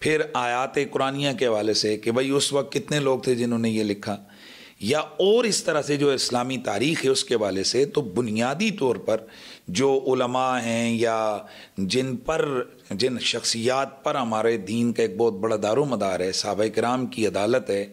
پھر آیات قرآنیہ کے حوالے سے کہ بھائی اس وقت کتنے لوگ تھے جنہوں نے یہ لکھا، یا اور اس طرح سے جو اسلامی تاریخ ہے اس کے حوالے سے، تو بنیادی طور پر جو علماء ہیں یا جن شخصیات پر ہمارے دین کا ایک بہت بڑا دار و مدار ہے، صحابہ کرام کی عدالت ہے،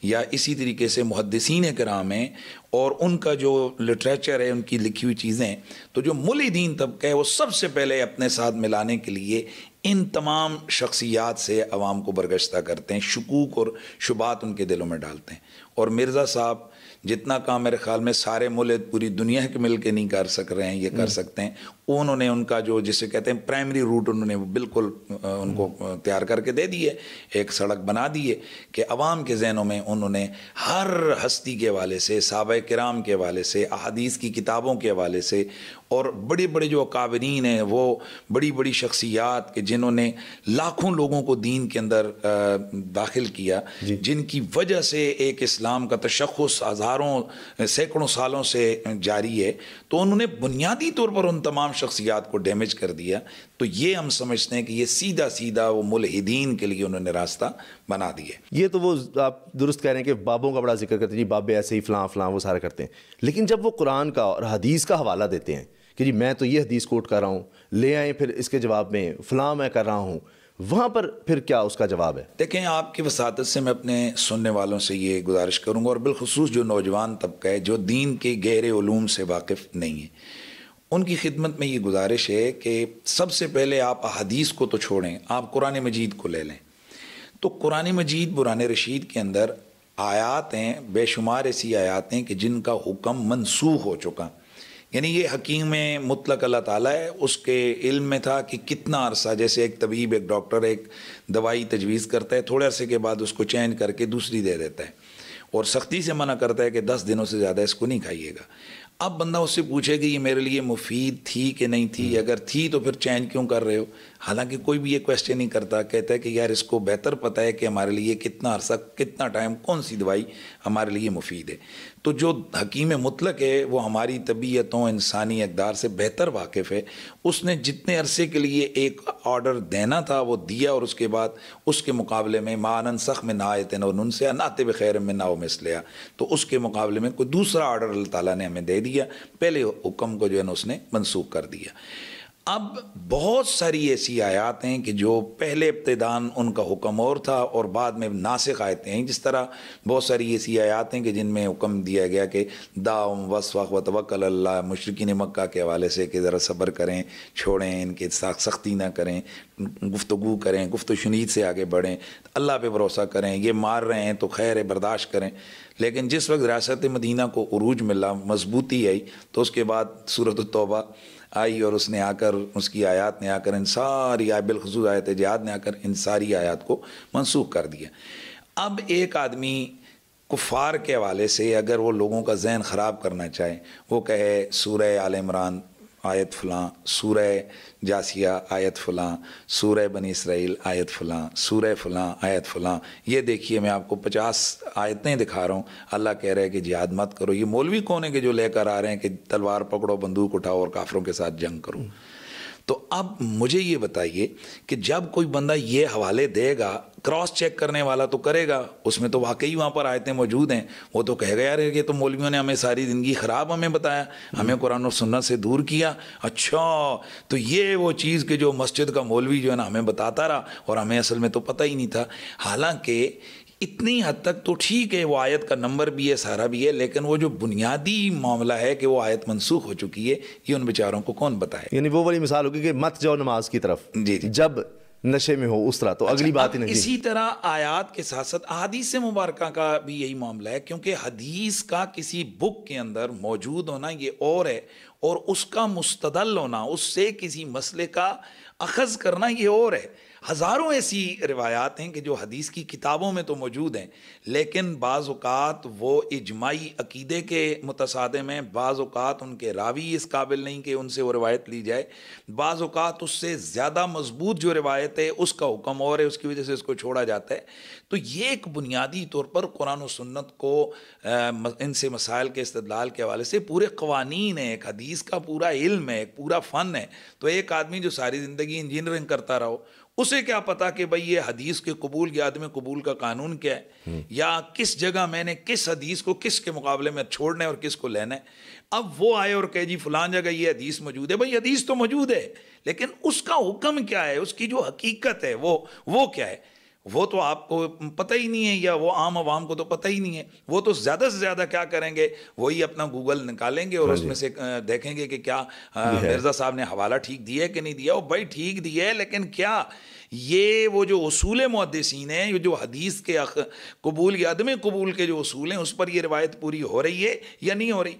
یا اسی طریقے سے محدثین کرام ہیں، اور ان کا جو لٹریچر ہے، ان کی لکھی ہوئی چیزیں، تو جو ملحدین طبقہ ہے وہ سب سے پہلے اپنے ساتھ ملانے کے لیے ان تمام شخصیات سے عوام کو برگشتہ کرتے ہیں، شکوک اور شبہات ان کے دلوں میں ڈالتے ہیں۔ اور مرزا صاحب جتنا کام میرے خیال میں سارے ملحد پوری دنیا کے مل کے نہیں کر سک رہے ہیں، یہ کر سکتے ہیں۔ انہوں نے ان کا جو جسے کہتے ہیں پرائمری روٹ، انہوں نے بالکل ان کو تیار کر کے دے دی ہے، ایک سڑک بنا دی ہے کہ عوام کے ذہنوں میں انہوں نے ہر ہستی کے حوالے سے، صحابہ کرام کے حوالے سے، احادیث کی کتابوں کے حوالے سے، اور بڑے بڑے جو اکابرین ہیں، وہ بڑی بڑی شخصیات کہ جنہوں نے لاکھوں لوگوں کو دین کے اندر داخل کیا، جن کی وجہ سے ایک اسلام کا تشخص ہزاروں سینکڑوں سالوں سے جاری ہے، تو انہوں نے بنیادی طور پر ان تمام شخصیات کو ڈیمیج کر دیا۔ تو یہ ہم سمجھتے ہیں کہ یہ سیدھا سیدھا وہ ملحدین کے لیے انہوں نے راستہ بنا دیا۔ یہ تو وہ آپ درست کہہ رہے ہیں کہ بابوں کا بڑا ذکر کرتے ہیں، جی بابے ایسے ہی فلاں فلاں وہ سارا کرتے ہیں، لیکن جب وہ قرآن کا اور حدیث کا حوالہ دیتے ہیں کہ جی میں تو یہ حدیث کوٹ کر رہا ہوں، لے آئیں پھر اس کے جواب میں فلاں میں کر رہا ہوں، وہاں پر پھر کیا اس کا جواب ہے؟ دیکھیں، آپ کی وساطت سے میں اپنے سننے والوں سے یہ گزارش کروں گا، اور بالخصوص جو نوجوان طبقہ ہے جو دین کے گہرے علوم سے واقف نہیں ہے، ان کی خدمت میں یہ گزارش ہے کہ سب سے پہلے آپ احادیث کو تو چھوڑیں، آپ قرآن مجید کو لے لیں۔ تو قرآن مجید برہان رشید کے اندر آیات ہیں، بے شمار ایسی آیات ہیں کہ جن کا حکم منسوخ ہو چکا، یعنی یہ حکیم مطلق اللہ تعالیٰ ہے، اس کے علم میں تھا کہ کتنا عرصہ، جیسے ایک طبیب، ایک ڈاکٹر ایک دوائی تجویز کرتا ہے، تھوڑے عرصے کے بعد اس کو چینج کر کے دوسری دے دیتا ہے، اور سختی سے منع کرتا ہے کہ 10 دنوں سے زیادہ اس کو نہیں کھائیے گا۔ اب بندہ اس سے پوچھے کہ یہ میرے لیے مفید تھی کہ نہیں تھی، اگر تھی تو پھر چینج کیوں کر رہے ہو؟ حالانکہ کوئی بھی یہ کویسچن نہیں کرتا، کہتا ہے کہ یار اس کو بہتر پتہ ہے کہ ہمارے لیے کتنا عرصہ، کتنا ٹائم، کون سی دوائی ہمارے لیے مفید ہے۔ تو جو حکیم مطلق ہے وہ ہماری طبیعتوں، انسانی اقدار سے بہتر واقف ہے، اس نے جتنے عرصے کے لیے ایک آرڈر دینا تھا وہ دیا، اور اس کے بعد اس کے مقابلے میں ما ننسخ من آیۃ او ننسیھا نأتی بخیر منھا او مثلھا، تو اس کے مقابلے میں کوئی دوسرا آرڈر اللہ تعالیٰ نے ہمیں دے دیا، پہلے حکم کو جو ہے نا اس نے منسوخ کر دیا۔ اب بہت ساری ایسی آیات ہیں کہ جو پہلے ابتداً ان کا حکم اور تھا اور بعد میں ناسخ آیتیں ہیں، جس طرح بہت ساری ایسی آیات ہیں کہ جن میں حکم دیا گیا کہ داؤم وصفق و توکل اللہ، مشرکین مکہ کے حوالے سے کہ ذرا صبر کریں، چھوڑیں، ان کے ساتھ سختی نہ کریں، گفتگو کریں، گفت و شنید سے آگے بڑھیں، اللہ پہ بھروسہ کریں، یہ مار رہے ہیں تو خیر ہے برداشت کریں۔ لیکن جس وقت ریاست مدینہ کو عروج ملا، مضبوطی آئی، تو اس کے بعد سورۃ التوبہ آئی، اور اس نے آ کر، اس کی آیات نے آ کر ان ساری بالخصوص آیت جہاد نے آ کر ان ساری آیات کو منسوخ کر دیا۔ اب ایک آدمی کفار کے حوالے سے اگر وہ لوگوں کا ذہن خراب کرنا چاہے، وہ کہے سورہ آل عمران آیت فلاں، سورہ جاسیہ آیت فلاں، سورہ بنی اسرائیل آیت فلاں، سورہ فلاں آیت فلاں، یہ دیکھیے میں آپ کو 50 آیتیں دکھا رہا ہوں، اللہ کہہ رہے ہیں کہ جہاد مت کرو۔ یہ مولوی کون ہے کہ جو لے کر آ رہے ہیں کہ تلوار پکڑو، بندوق اٹھاؤ اور کافروں کے ساتھ جنگ کرو؟ تو اب مجھے یہ بتائیے کہ جب کوئی بندہ یہ حوالے دے گا، کراس چیک کرنے والا تو کرے گا، اس میں تو واقعی وہاں پر آیتیں موجود ہیں، وہ تو کہے گا یار یہ تو مولویوں نے ہمیں ساری زندگی خراب ہمیں بتایا، ہمیں قرآن و سنت سے دور کیا، اچھا تو یہ وہ چیز کہ جو مسجد کا مولوی جو ہے نا ہمیں بتاتا رہا اور ہمیں اصل میں تو پتہ ہی نہیں تھا۔ حالانکہ اتنی حد تک تو ٹھیک ہے، وہ آیت کا نمبر بھی ہے، سارا بھی ہے، لیکن وہ جو بنیادی معاملہ ہے کہ وہ آیت منسوخ ہو چکی ہے، یہ ان بیچاروں کو کون بتائے؟ یعنی وہ والی مثال ہوگی کہ مت جاؤ نماز کی طرف، جی جب نشے میں ہو اس طرح، تو اگلی بات ہی نہیں۔ اسی طرح آیات کے ساتھ ساتھ احادیث مبارکہ کا بھی یہی معاملہ ہے، کیونکہ حدیث کا کسی بک کے اندر موجود ہونا یہ اور ہے، اور اس کا مستدل ہونا، اس سے کسی مسئلے کا اخذ کرنا یہ اور ہے۔ ہزاروں ایسی روایات ہیں کہ جو حدیث کی کتابوں میں تو موجود ہیں، لیکن بعض اوقات وہ اجماعی عقیدے کے متصادم ہیں، بعض اوقات ان کے راوی اس قابل نہیں کہ ان سے وہ روایت لی جائے، بعض اوقات اس سے زیادہ مضبوط جو روایت ہے اس کا حکم اور ہے، اس کی وجہ سے اس کو چھوڑا جاتا ہے۔ تو یہ ایک بنیادی طور پر قرآن و سنت کو ان سے مسائل کے استدلال کے حوالے سے پورے قوانین ہیں، ایک حدیث حدیث کا پورا علم ہے, پورا فن ہے, تو ایک آدمی جو ساری زندگی انجینئرنگ کرتا رہو, اسے کیا پتا کہ بھئی یہ حدیث کے قبول یا عدم قبول کا قانون کیا ہے, یا کس جگہ میں نے کس حدیث کو کس کے مقابلے میں چھوڑنا ہے اور کس کو لینا ہے. اب وہ آئے اور کہے جی فلان جگہ یہ حدیث موجود ہے. بھئی حدیث تو موجود ہے, لیکن اس کا حکم کیا ہے, اس کی جو حقیقت ہے وہ کیا ہے, وہ تو آپ کو پتہ ہی نہیں ہے, یا وہ عام عوام کو تو پتہ ہی نہیں ہے. وہ تو زیادہ سے زیادہ کیا کریں گے, وہی اپنا گوگل نکالیں گے اور اس میں سے دیکھیں گے کہ کیا مرزا صاحب نے حوالہ ٹھیک دیا ہے کہ نہیں دیا. وہ بھائی ٹھیک دیا ہے, لیکن کیا یہ وہ جو اصول محدثین ہیں, یہ جو حدیث کے قبول یا عدم قبول کے جو اصول ہیں, اس پر یہ روایت پوری ہو رہی ہے یا نہیں ہو رہی.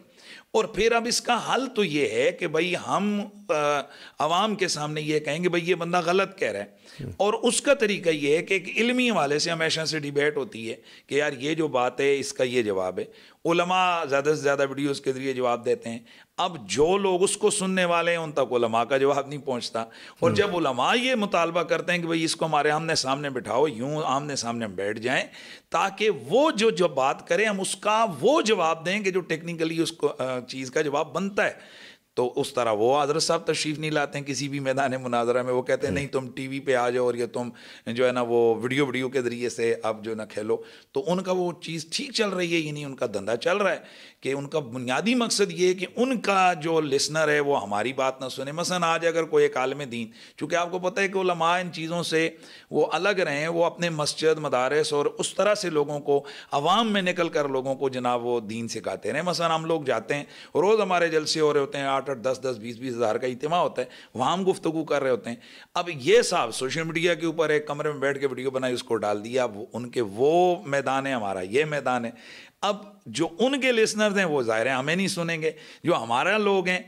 اور پھر اب اس کا حل تو یہ ہے کہ بھئی ہم عوام کے سامنے یہ کہیں گے بھئی یہ بندہ غلط کہہ رہا ہے, اور اس کا طریقہ یہ ہے کہ ایک علمی حوالے سے ہمیشہ سے ڈیبیٹ ہوتی ہے کہ یار یہ جو بات ہے اس کا یہ جواب ہے. علماء زیادہ سے زیادہ ویڈیوز کے ذریعے جواب دیتے ہیں. اب جو لوگ اس کو سننے والے ہیں ان تک علماء کا جواب نہیں پہنچتا, اور جب علماء یہ مطالبہ کرتے ہیں کہ بھئی اس کو ہمارے آمنے سامنے بٹھاؤ, یوں آمنے سامنے ہم بیٹھ جائیں تاکہ وہ جو بات کریں ہم اس کا وہ جواب دیں کہ جو ٹیکنیکلی اس کو چیز کا جواب بنتا ہے. تو اس طرح وہ حضرت صاحب تشریف نہیں لاتے ہیں کسی بھی میدان مناظرہ میں. وہ کہتے ہیں نہیں تم ٹی وی پہ آ جاؤ اور یہ تم جو ہے نا وہ ویڈیو کے ذریعے سے اب جو نا کھیلو. تو ان کا وہ چیز ٹھیک چل رہی ہے, یعنی ان کا دھندا چل رہا ہے کہ ان کا بنیادی مقصد یہ ہے کہ ان کا جو لسنر ہے وہ ہماری بات نہ سنے. مثلا آج اگر کوئی ایک عالم دین, چونکہ آپ کو پتہ ہے کہ علماء ان چیزوں سے وہ الگ رہیں, وہ اپنے مسجد مدارس اور اس طرح سے لوگوں کو عوام میں نکل کر لوگوں کو جناب وہ دین سکھاتے رہیں. مثلا ہم لوگ جاتے ہیں, روز ہمارے جلسے ہو رہے ہوتے ہیں, 8-8 10-10 20-20 ہزار کا اجتماع ہوتا ہے, وہاں ہم گفتگو کر رہے ہوتے ہیں. اب یہ صاحب سوشل میڈیا کے اوپر ایک کمرے میں بیٹھ کے ویڈیو بنائی, اس کو ڈال دیا. ان کے وہ میدان ہے, ہمارا یہ میدان ہے. اب جو ان کے لسنرز ہیں وہ ظاہر ہے ہمیں نہیں سنیں گے, جو ہمارا لوگ ہیں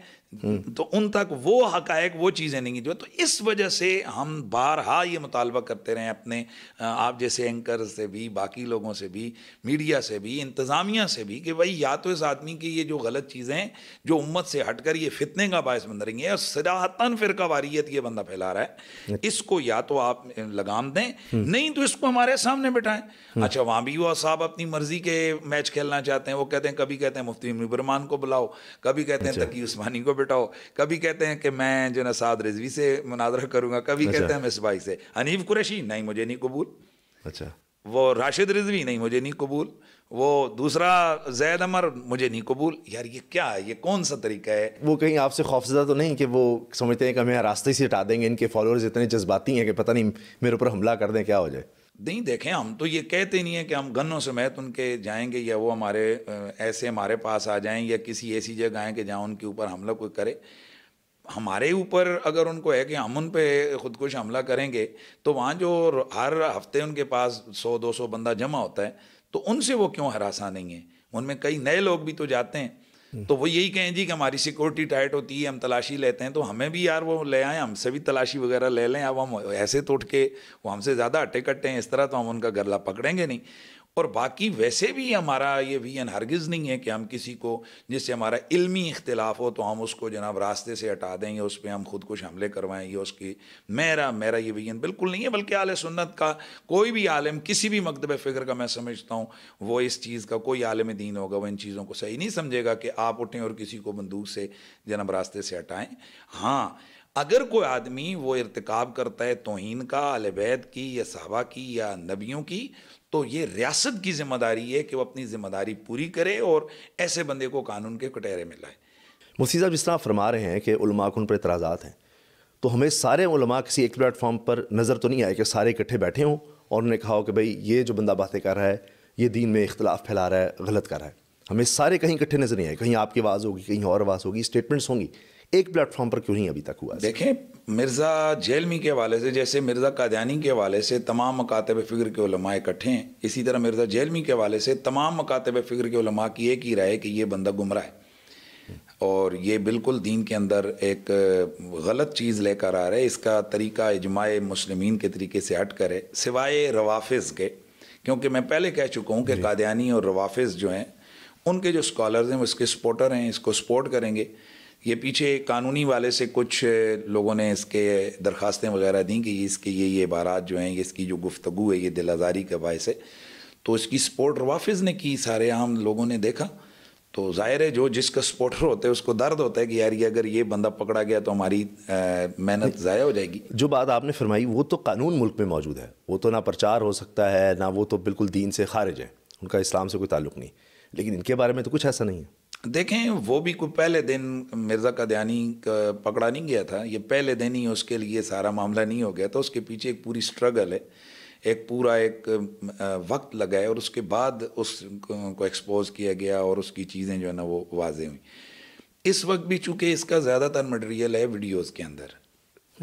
تو ان تک وہ حقائق وہ چیزیں نہیں جو. تو اس وجہ سے ہم بارہا یہ مطالبہ کرتے رہے اپنے آپ جیسے اینکر سے بھی, باقی لوگوں سے بھی, میڈیا سے بھی, انتظامیہ سے بھی, کہ بھائی یا تو اس آدمی کی یہ جو غلط چیزیں ہیں جو امت سے ہٹ کر یہ فتنے کا باعث بن رہی ہیں اور صراحتاً فرقہ واریت یہ بندہ پھیلا رہا ہے, اس کو یا تو آپ لگام دیں, نہیں تو اس کو ہمارے سامنے بٹھائیں. اچھا وہاں بھی وہ صاحب اپنی مرضی کے میچ کھیلنا چاہتے ہیں. وہ کہتے ہیں کبھی کہتے ہیں مفتی برمان کو بلاؤ, کبھی کہتے ہیں تقی عثمانی کو بٹھاؤ, کبھی کہتے ہیں کہ میں جو نا سعد رضوی سے مناظرہ کروں گا, کبھی کہتے ہیں مصباحی سے. حنیف قریشی نہیں مجھے نہیں قبول, اچھا وہ راشد رضوی نہیں مجھے نہیں قبول, وہ دوسرا زید عمر مجھے نہیں قبول. یار یہ کیا ہے, یہ کون سا طریقہ ہے؟ وہ کہیں آپ سے خوفزدہ تو نہیں کہ وہ سمجھتے ہیں کہ ہمیں راستے سے ہٹا دیں گے, ان کے فالوورز اتنے جذباتی ہیں کہ پتہ نہیں میرے اوپر حملہ کر دیں, کیا ہو جائے؟ نہیں دیکھیں, ہم تو یہ کہتے نہیں ہیں کہ ہم گنوں سمیت ان کے جائیں گے, یا وہ ہمارے ایسے ہمارے پاس آ جائیں, یا کسی ایسی جگہ آئیں کہ جہاں ان کے اوپر حملہ کوئی کرے. ہمارے اوپر اگر ان کو ہے کہ ہم ان پہ خودکش حملہ کریں گے, تو وہاں جو ہر ہفتے ان کے پاس 100-200 بندہ جمع ہوتا ہے, تو ان سے وہ کیوں ہراساں نہیں ہیں؟ ان میں کئی نئے لوگ بھی تو جاتے ہیں, تو وہ یہی کہیں جی کہ ہماری سیکورٹی ٹائٹ ہوتی ہے, ہم تلاشی لیتے ہیں, تو ہمیں بھی یار وہ لے آئیں, ہم سے بھی تلاشی وغیرہ لے لیں. اب ہم ایسے تو اٹھ کے وہ ہم سے زیادہ ہٹے کٹے ہیں, اس طرح تو ہم ان کا گرلا پکڑیں گے نہیں. اور باقی ویسے بھی ہمارا یہ ویژن ہرگز نہیں ہے کہ ہم کسی کو جس سے ہمارا علمی اختلاف ہو تو ہم اس کو جناب راستے سے ہٹا دیں یا اس پہ ہم خود کش حملے کروائیں, یا اس کی میرا یہ ویژن بالکل نہیں ہے. بلکہ اہل سنت کا کوئی بھی عالم کسی بھی مکتب فکر کا میں سمجھتا ہوں وہ اس چیز کا کوئی عالم دین ہوگا وہ ان چیزوں کو صحیح نہیں سمجھے گا کہ آپ اٹھیں اور کسی کو بندوق سے جناب راستے سے ہٹائیں. ہاں اگر کوئی آدمی وہ ارتکاب کرتا ہے توہین کا اہل بیت کی یا صحابہ کی یا نبیوں کی, تو یہ ریاست کی ذمہ داری ہے کہ وہ اپنی ذمہ داری پوری کرے اور ایسے بندے کو قانون کے کٹہرے میں لائے. مفتی صاحب جس طرح فرما رہے ہیں کہ علماء کو ان پر اعتراضات ہیں, تو ہمیں سارے علماء کسی ایک پلیٹ فارم پر نظر تو نہیں آئے کہ سارے اکٹھے بیٹھے ہوں اور انہوں نے کہا ہو کہ بھئی یہ جو بندہ باتیں کر رہا ہے یہ دین میں اختلاف پھیلا رہا ہے, غلط کر رہا ہے. ہمیں سارے کہیں اکٹھے نظر نہیں آئے, کہیں آپ کی آواز ہوگی, کہیں اور آواز ہوگی, اسٹیٹمنٹس ہوں گی, ایک پلیٹ فارم پر کیوں نہیں ابھی تک ہوا؟ دیکھیں مرزا جیلمی کے حوالے سے, جیسے مرزا قادیانی کے حوالے سے تمام مکاتب فکر کے علماء اکٹھے ہیں, اسی طرح مرزا جیلمی کے حوالے سے تمام مکاتب فکر کے علماء کی ایک ہی رائے ہے کہ یہ بندہ گمراہ ہے اور یہ بالکل دین کے اندر ایک غلط چیز لے کر آ رہا ہے. اس کا طریقہ اجماع مسلمین کے طریقے سے ہٹ کرے سوائے روافظ کے, کیونکہ میں پہلے کہہ چکا ہوں کہ قادیانی اور روافظ جو ہیں ان کے جو اسکالرز ہیں وہ اس کے سپورٹر ہیں, اس کو سپورٹ کریں گے. یہ پیچھے قانونی والے سے کچھ لوگوں نے اس کے درخواستیں وغیرہ دیں کہ اس کے یہ عبارات جو ہیں, اس کی جو گفتگو ہے یہ دل آزاری کا باعث ہے, تو اس کی سپورٹ روافظ نے کی, سارے عام لوگوں نے دیکھا. تو ظاہر ہے جو جس کا سپورٹر ہوتا ہے اس کو درد ہوتا ہے کہ یار یہ اگر یہ بندہ پکڑا گیا تو ہماری محنت ضائع ہو جائے گی. جو بات آپ نے فرمائی وہ تو قانون ملک میں موجود ہے, وہ تو نہ پرچار ہو سکتا ہے نہ وہ تو بالکل دین سے خارج ہیں, ان کا اسلام سے کوئی تعلق نہیں, لیکن ان کے بارے میں تو کچھ ایسا نہیں ہے. دیکھیں وہ بھی کوئی پہلے دن مرزا قادیانی پکڑا نہیں گیا تھا, یہ پہلے دن ہی اس کے لیے سارا معاملہ نہیں ہو گیا تھا, اس کے پیچھے ایک پوری سٹرگل ہے, ایک پورا ایک وقت لگا ہے, اور اس کے بعد اس کو ایکسپوز کیا گیا اور اس کی چیزیں جو ہے نا وہ واضح ہوئیں. اس وقت بھی چونکہ اس کا زیادہ تر مٹیریل ہے ویڈیوز کے اندر,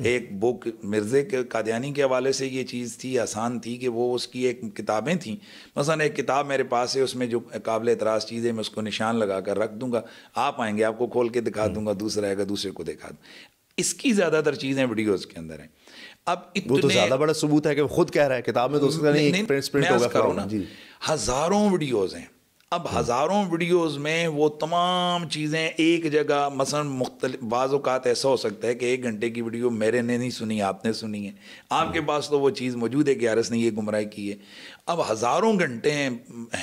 ایک بک مرزا قادیانی کے حوالے سے یہ چیز تھی, آسان تھی کہ وہ اس کی ایک کتابیں تھیں, مثلا ایک کتاب میرے پاس ہے, اس میں جو قابل اعتراض چیزیں میں اس کو نشان لگا کر رکھ دوں گا, آپ آئیں گے آپ کو کھول کے دکھا دوں گا, دوسرا آئے گا دوسرے کو دکھا دوں. اس کی زیادہ تر چیزیں ویڈیوز کے اندر ہیں. اب وہ تو زیادہ بڑا ثبوت ہے کہ وہ خود کہہ رہا ہے, کتاب میں تو اس کا نہیں پرنٹ ہوگا. ہزاروں ویڈیوز ہیں. اب ہزاروں ویڈیوز میں وہ تمام چیزیں ایک جگہ, مثلا مختلف بعض اوقات ایسا ہو سکتا ہے کہ 1 گھنٹے کی ویڈیو میرے نے نہیں سنی, آپ نے سنی ہے, آپ کے پاس تو وہ چیز موجود ہے کہ یار اس نے یہ گمراہی کی ہے. اب ہزاروں گھنٹے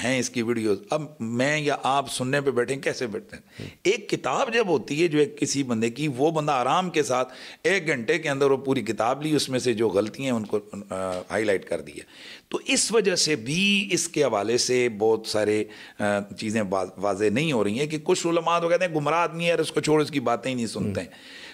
ہیں اس کی ویڈیوز, اب میں یا آپ سننے پہ بیٹھیں کیسے بیٹھتے ہیں؟ ایک کتاب جب ہوتی ہے جو ایک کسی بندے کی, وہ بندہ آرام کے ساتھ 1 گھنٹے کے اندر وہ پوری کتاب لی, اس میں سے جو غلطیاں ہیں ان کو ہائی لائٹ کر دیا. تو اس وجہ سے بھی اس کے حوالے سے بہت سارے چیزیں واضح نہیں ہو رہی ہیں کہ کچھ علماء تو کہتے ہیں گمراہ آدمی ہے, اس کو چھوڑ اس کی باتیں ہی نہیں سنتے ہیں.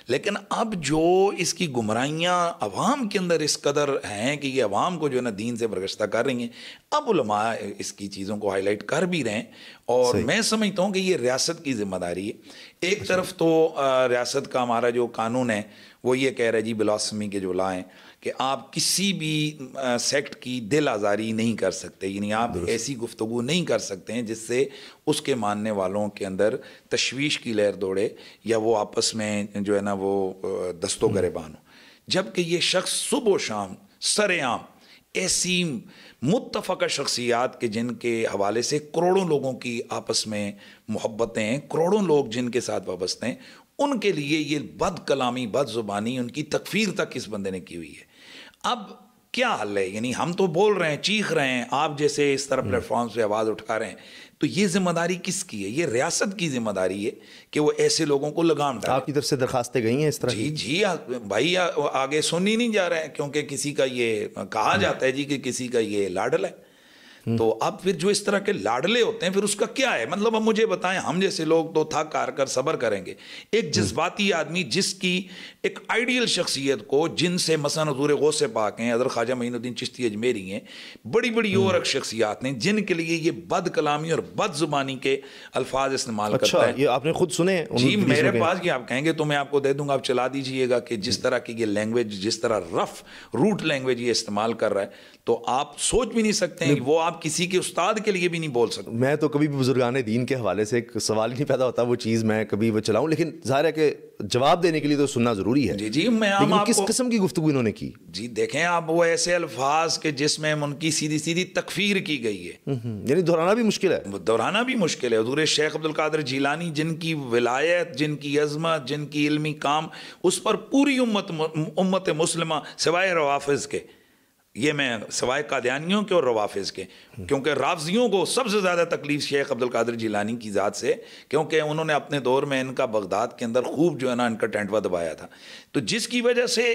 لیکن اب جو اس کی گمراہیاں عوام کے اندر اس قدر ہیں کہ یہ عوام کو جو ہے نا دین سے برگشتہ کر رہی ہیں, اب علماء اس کی چیزوں کو ہائی لائٹ کر بھی رہے ہیں. اور میں سمجھتا ہوں کہ یہ ریاست کی ذمہ داری ہے. ایک طرف تو ریاست کا ہمارا جو قانون ہے وہ یہ کہہ رہا ہے جی بلاسفمی کے جو لا ہیں کہ آپ کسی بھی سیکٹ کی دل آزاری نہیں کر سکتے, یعنی آپ ایسی گفتگو نہیں کر سکتے ہیں جس سے اس کے ماننے والوں کے اندر تشویش کی لہر دوڑے یا وہ آپس میں جو ہے نا وہ دست و گریبان ہو. جبکہ یہ شخص صبح و شام سر عام ایسی متفقہ شخصیات کے جن کے حوالے سے کروڑوں لوگوں کی آپس میں محبتیں ہیں, کروڑوں لوگ جن کے ساتھ وابستہ ہیں, ان کے لیے یہ بد کلامی بد زبانی ان کی تکفیر تک اس بندے نے کی ہوئی ہے. اب کیا حل ہے؟ یعنی ہم تو بول رہے ہیں, چیخ رہے ہیں, آپ جیسے اس طرح پلیٹ فارم سے آواز اٹھا رہے ہیں, تو یہ ذمہ داری کس کی ہے؟ یہ ریاست کی ذمہ داری ہے کہ وہ ایسے لوگوں کو لگام ڈالے. آپ کی طرف سے درخواستیں گئی ہیں اس طرح؟ جی بھائی, آگے سن ہی نہیں جا رہے ہیں, کیونکہ کسی کا یہ کہا جاتا ہے جی کہ کسی کا یہ لاڈلا ہے. تو اب پھر جو اس طرح کے لاڈلے ہوتے ہیں پھر اس کا کیا ہے مطلب؟ اب مجھے بتائیں, ہم جیسے لوگ تو تھک ہار کر صبر کریں گے. ایک جذباتی آدمی جس کی ایک آئیڈیل شخصیت کو, جن سے مثلا حضور غوث پاک ہیں, حضرت خواجہ معین الدین چشتی اجمیری ہیں, بڑی بڑی اور شخصیات ہیں جن کے لیے یہ بد کلامی اور بد زبانی کے الفاظ استعمال کرتا ہے. یہ آپ نے خود سنے؟ جی میرے پاس یہ آپ کہیں گے تو میں آپ کو دے دوں گا, آپ چلا دیجئے گا کہ جس طرح کی یہ لینگویج, جس طرح رف روٹ لینگویج یہ استعمال کر رہا ہے, تو آپ سوچ بھی نہیں سکتے ہیں, وہ آپ کسی کے استاد کے لیے بھی نہیں بول سکتے. میں تو کبھی بھی بزرگان دین کے حوالے سے ایک سوال ہی نہیں پیدا ہوتا وہ چیز میں کبھی وہ چلاؤں, لیکن ظاہر ہے کہ جواب دینے کے لیے تو سننا ضروری ہے. جی میں کس قسم کی گفتگو انہوں نے کی؟ جی دیکھیں آپ, وہ ایسے الفاظ کے جس میں ان کی سیدھی تکفیر کی گئی ہے, یعنی دہرانا بھی مشکل ہے. دہرانا بھی مشکل ہے. حضور شیخ عبد القادر جیلانی جن کی ولایت, جن کی عظمت, جن کی علمی کام, اس پر پوری امت مسلمہ سوائے روافظ کے, یہ میں سوائے قادیانیوں کے اور روافظ کے, کیونکہ رافضیوں کو سب سے زیادہ تکلیف شیخ عبد القادر جیلانی کی ذات سے, کیونکہ انہوں نے اپنے دور میں ان کا بغداد کے اندر خوب جو ہے نا ان کا ٹینٹوا دبایا تھا, تو جس کی وجہ سے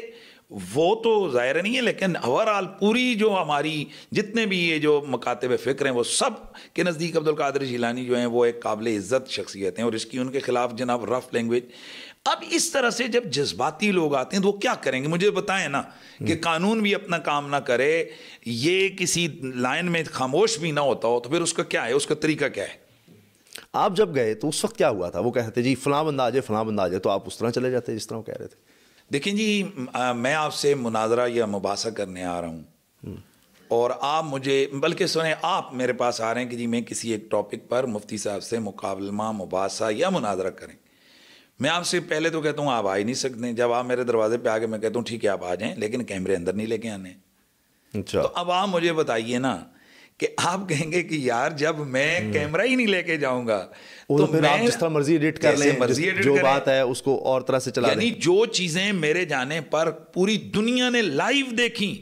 وہ تو ظاہر نہیں ہے. لیکن اوورآل پوری جو ہماری جتنے بھی یہ جو مکاتب فکر ہیں وہ سب کے نزدیک عبد القادر جیلانی جو ہیں وہ ایک قابل عزت شخصیت ہیں, اور اس کی ان کے خلاف جناب رف لینگویج. اب اس طرح سے جب جذباتی لوگ آتے ہیں تو وہ کیا کریں گے؟ مجھے بتائیں نا, کہ قانون بھی اپنا کام نہ کرے, یہ کسی لائن میں خاموش بھی نہ ہوتا ہو, تو پھر اس کا کیا ہے, اس کا طریقہ کیا ہے؟ آپ جب گئے تو اس وقت کیا ہوا تھا؟ وہ کہتے تھے جی فلاں بندہ آ جائے فلاں بندہ آ جائے, تو آپ اس طرح چلے جاتے جس طرح وہ کہہ رہے تھے؟ دیکھیں جی, میں آپ سے مناظرہ یا مباحثہ کرنے آ رہا ہوں, اور آپ مجھے, بلکہ سنیں, آپ میرے پاس آ رہے ہیں کہ جی میں کسی ایک ٹاپک پر مفتی صاحب سے مقابلہ مباحثہ یا مناظرہ کریں. میں آپ سے پہلے تو کہتا ہوں آپ آ ہی نہیں سکتے. جب آپ میرے دروازے پہ آ کے میں کہتا ہوں ٹھیک ہے آپ آ جائیں, لیکن کیمرے اندر نہیں لے کے آنے. اچھا, تو اب آپ مجھے بتائیے نا کہ آپ کہیں گے کہ یار جب میں کیمرہ ہی نہیں لے کے جاؤں گا تو پھر آپ جس طرح مرضی ایڈٹ کر لیں, جو بات ہے اس کو اور طرح سے چلا لیں. یعنی جو چیزیں میرے جانے پر پوری دنیا نے لائیو دیکھی,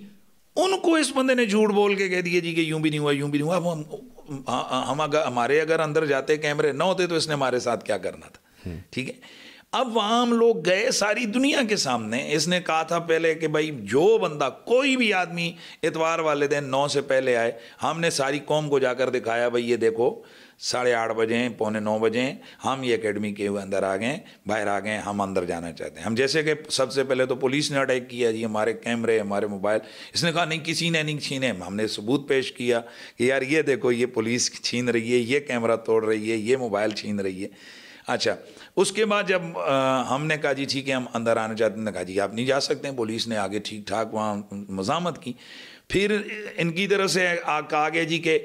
ان کو اس بندے نے جھوٹ بول کے کہہ دیا جی کہ یوں بھی نہیں ہوا, یوں بھی نہیں ہوا. ہم ہمارے اگر اندر جاتے کیمرے نہ ہوتے تو اس نے ہمارے ساتھ کیا کرنا تھا. ٹھیک ہے. اب وہاں ہم لوگ گئے ساری دنیا کے سامنے. اس نے کہا تھا پہلے کہ بھائی جو بندہ کوئی بھی آدمی اتوار والے دن 9 سے پہلے آئے, ہم نے ساری قوم کو جا کر دکھایا بھائی یہ دیکھو 8:30 بجے 8:45 بجے ہم یہ اکیڈمی کے اندر آ گئے, باہر آ گئے, ہم اندر جانا چاہتے ہیں. ہم جیسے کہ سب سے پہلے تو پولیس نے اٹیک کیا جی, ہمارے کیمرے ہمارے موبائل. اس نے کہا نہیں کسی نے نہیں چھینے. ہم نے ثبوت پیش کیا کہ یار یہ دیکھو یہ پولیس چھین رہی ہے, یہ کیمرہ توڑ رہی ہے, یہ موبائل چھین رہی ہے. اچھا اس کے بعد جب ہم نے کہا جی ٹھیک ہے ہم اندر آنا چاہتے ہیں, کہا جی آپ نہیں جا سکتے ہیں. پولیس نے آگے ٹھیک ٹھاک وہاں مزاحمت کی. پھر ان کی طرف سے کہا گیا جی کہ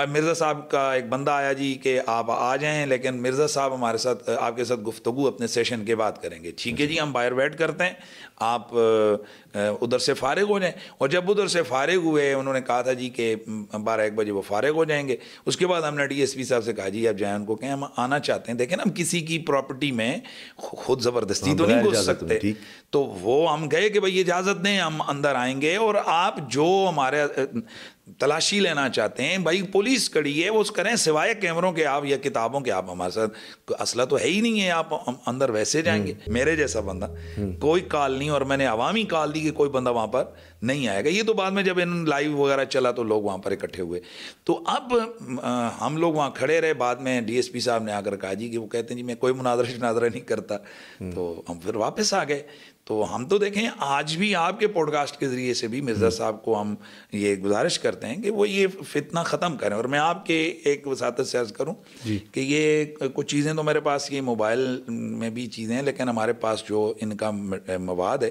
مرزا صاحب کا ایک بندہ آیا جی کہ آپ آ جائیں, لیکن مرزا صاحب ہمارے ساتھ آپ کے ساتھ گفتگو اپنے سیشن کے بعد کریں گے. ٹھیک ہے جی ہم باہر ویٹ کرتے ہیں, آپ ادھر سے فارغ ہو جائیں. اور جب ادھر سے فارغ ہوئے انہوں نے کہا تھا جی کہ 12-1 بجے وہ فارغ ہو جائیں گے. اس کے بعد ہم نے ڈی ایس پی صاحب سے کہا جی آپ جائیں, ان کو کہیں ہم آنا چاہتے ہیں. دیکھیں نا ہم کسی کی پراپرٹی میں خود زبردستی تو نہیں گھس سکتے. تو وہ ہم گئے کہ بھائی اجازت دیں ہم اندر آئیں گے, اور آپ جو ہمارے تلاشی لینا چاہتے ہیں بھائی پولیس کڑی ہے وہ کریں, سوائے کیمروں کے آپ یا کتابوں کے آپ ہمارے ساتھ اسلحہ تو ہے ہی نہیں ہے, آپ اندر ویسے جائیں گے. میرے جیسا بندہ کوئی کال نہیں, اور میں نے عوامی کال دی کہ کوئی بندہ وہاں پر نہیں آئے گا. یہ تو بعد میں جب ان لائیو وغیرہ چلا تو لوگ وہاں پر اکٹھے ہوئے. تو اب ہم لوگ وہاں کھڑے رہے. بعد میں ڈی ایس پی صاحب نے آ کر کہا جی کہ وہ کہتے ہیں جی میں کوئی مناظرہ نہیں کرتا. تو ہم پھر واپس آ گئے. تو ہم تو دیکھیں آج بھی آپ کے پوڈ کاسٹ کے ذریعے سے بھی مرزا صاحب کو ہم یہ گزارش کرتے ہیں کہ وہ یہ فتنہ ختم کریں. اور میں آپ کے ایک وساطت سے عرض کروں کہ یہ کچھ چیزیں تو میرے پاس یہ موبائل میں بھی چیزیں ہیں, لیکن ہمارے پاس جو ان کا مواد ہے